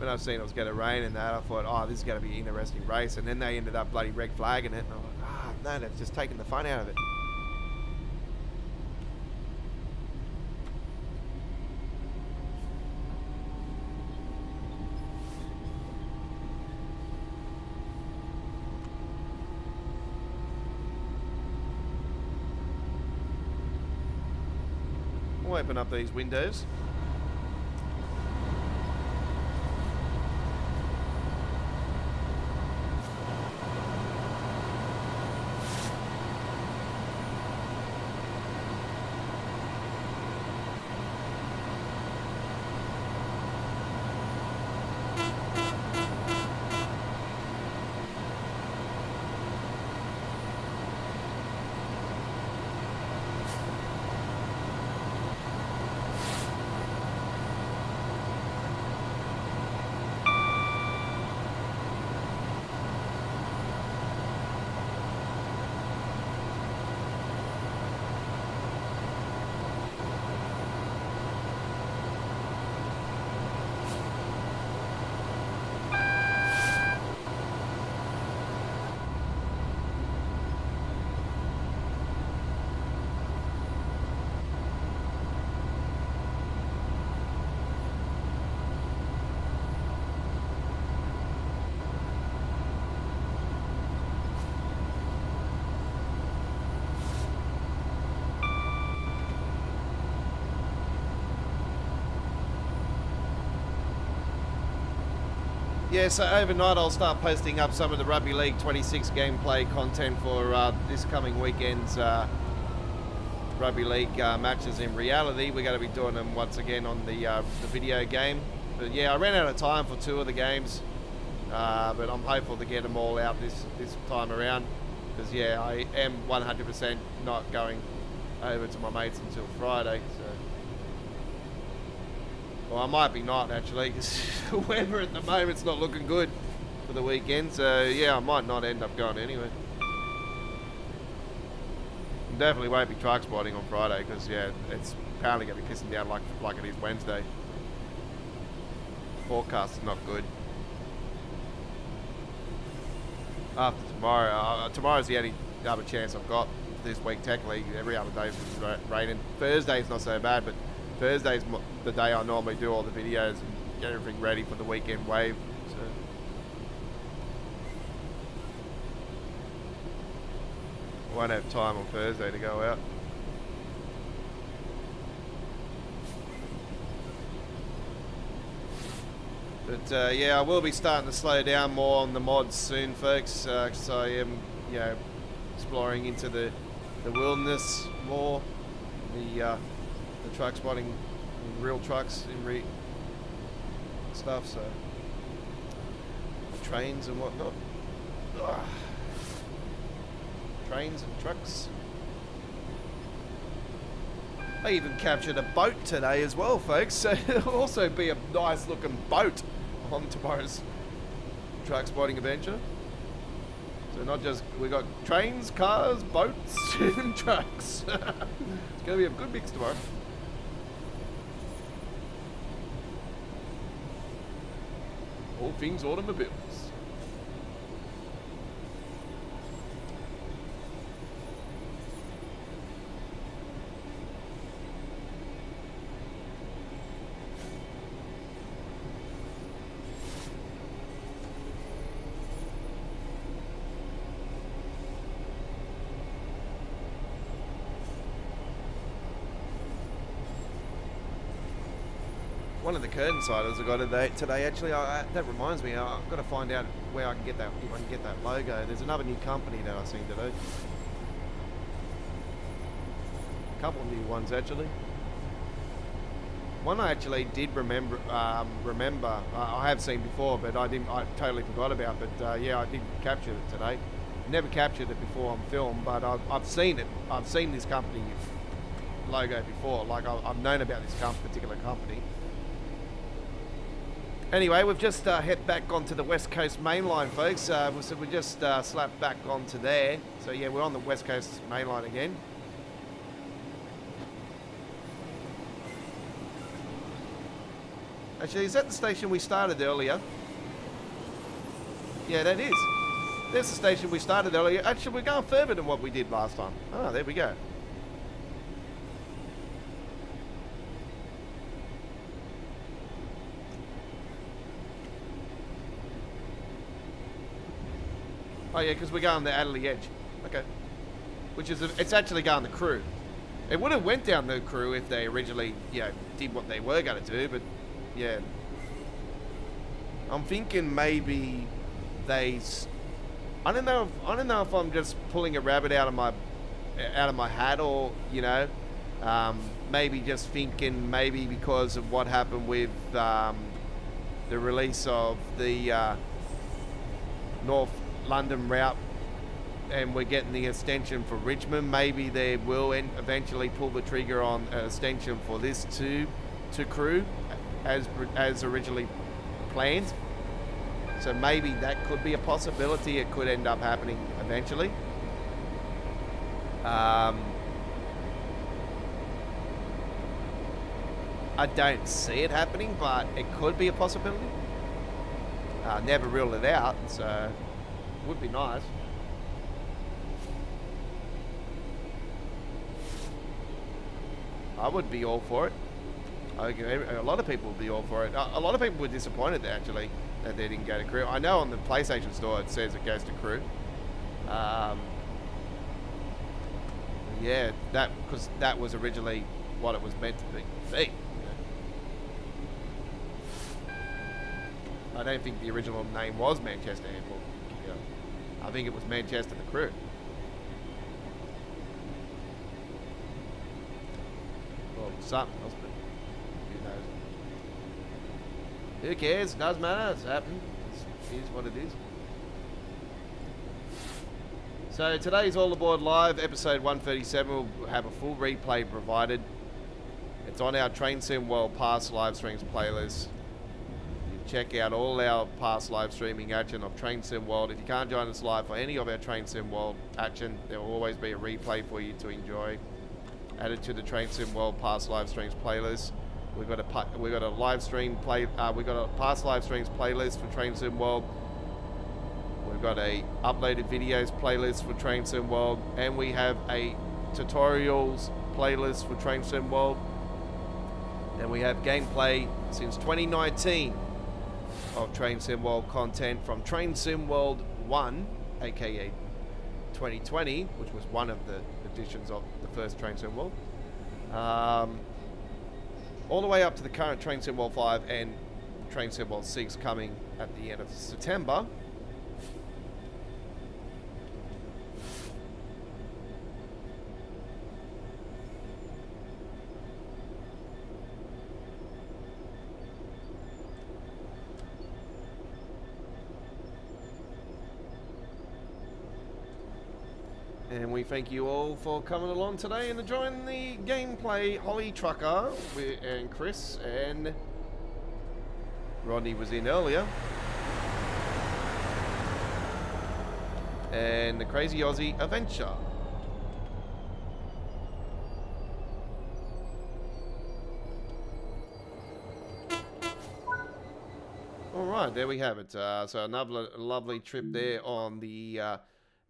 when I seen it was going to rain and that, I thought, oh, this is going to be an interesting race. And then they ended up bloody red flagging it. And I'm like, no, they've just taken the fun out of it. We'll open up these windows. Yeah, so overnight I'll start posting up some of the Rugby League 26 gameplay content for this coming weekend's Rugby League matches. In reality, we're going to be doing them once again on the video game. But yeah, I ran out of time for 2 of the games, but I'm hopeful to get them all out this time around. Because yeah, I am 100% not going over to my mates until Friday. So. Well, I might be not actually, because the weather at the moment's not looking good for the weekend. So yeah, I might not end up going anyway. Definitely won't be truck spotting on Friday, because yeah, it's apparently going to be pissing down like it is Wednesday. Forecast is not good. After tomorrow, tomorrow's the only other chance I've got this week. Technically, every other day's raining. Thursday's not so bad, but Thursday's the day I normally do all the videos and get everything ready for the weekend wave. So. Won't have time on Thursday to go out. But yeah, I will be starting to slow down more on the mods soon, folks, because I am, you know, exploring into the wilderness more, the truck spotting, real trucks in stuff, so trains and whatnot. Ugh. Trains and trucks. I even captured a boat today as well, folks, so it'll also be a nice looking boat on tomorrow's truck spotting adventure. So not just, we got trains, cars, boats and trucks. It's going to be a good mix tomorrow. All things automobiles. One of the curtain siders I got today actually, that reminds me, I've got to find out where I can get that, if I can get that logo. There's another new company that I've seen today. A couple of new ones actually. One I actually did remember, I have seen before, but I totally forgot about. But yeah, I did capture it today. Never captured it before on film, but I've seen it. I've seen this company logo before. Like I've known about this particular company. Anyway, we've just hit back onto the West Coast main line, folks. So we just slapped back onto there. So yeah, we're on the West Coast main line again. Actually, is that the station we started earlier? Yeah, that is. There's the station we started earlier. Actually, we're going further than what we did last time. Oh, there we go. Oh yeah, because we're going the Adderley Edge. Okay. Which is, it's actually going the Crew. It would have went down the Crew if they originally, did what they were going to do, but yeah. I'm thinking maybe I don't know if I'm just pulling a rabbit out of my hat, or maybe just thinking maybe because of what happened with the release of the North London route, and we're getting the extension for Richmond. Maybe they will eventually pull the trigger on an extension for this to Crew as originally planned. So maybe that could be a possibility. It could end up happening eventually. I don't see it happening, but it could be a possibility. Never rule it out, so it would be nice. I would be all for it. A lot of people would be all for it. A lot of people were disappointed, actually, that they didn't go to Crew. I know on the PlayStation Store it says it goes to Crew. Yeah, because that was originally what it was meant to be. I don't think the original name was Manchester Airport. I think it was Manchester the Crew. Or something else, but who knows? Who cares? It doesn't matter. It's happened. It is what it is. So today's All Aboard Live, episode 137. We'll have a full replay provided. It's on our Train Sim World past live streams playlist. You can check out all our past live streaming action of Train Sim World. If you can't join us live for any of our Train Sim World action, there will always be a replay for you to enjoy. Added to the Train Sim World past live streams playlist. We've got a live stream play. We've got a past live streams playlist for Train Sim World. We've got a uploaded videos playlist for Train Sim World, and we have a tutorials playlist for Train Sim World. And we have gameplay since 2019 of Train Sim World content from Train Sim World 1, aka 2020, which was one of the editions of the first Train Sim World. All the way up to the current Train Sim World 5 and Train Sim World 6 coming at the end of September. And we thank you all for coming along today and enjoying the gameplay. Holly Trucker and Chris and Rodney was in earlier. And the Crazy Aussie Adventure. Alright, there we have it. So another lovely trip there on the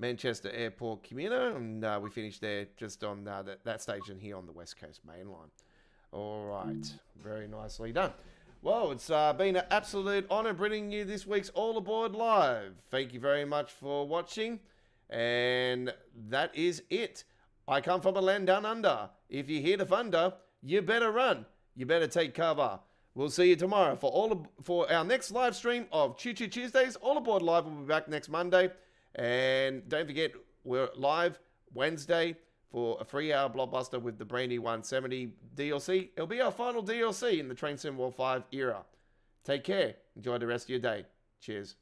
Manchester Airport commuter, and we finished there just on that station here on the West Coast Main Line. All right, very nicely done. Well, it's been an absolute honour bringing you this week's All Aboard Live. Thank you very much for watching, and that is it. I come from a land down under. If you hear the thunder, you better run. You better take cover. We'll see you tomorrow for our next live stream of Choo Choo Tuesdays. All Aboard Live will be back next Monday. And don't forget, we're live Wednesday for a 3-hour blockbuster with the brand new 170 DLC. It'll be our final DLC in the Train Sim World 5 era. Take care. Enjoy the rest of your day. Cheers.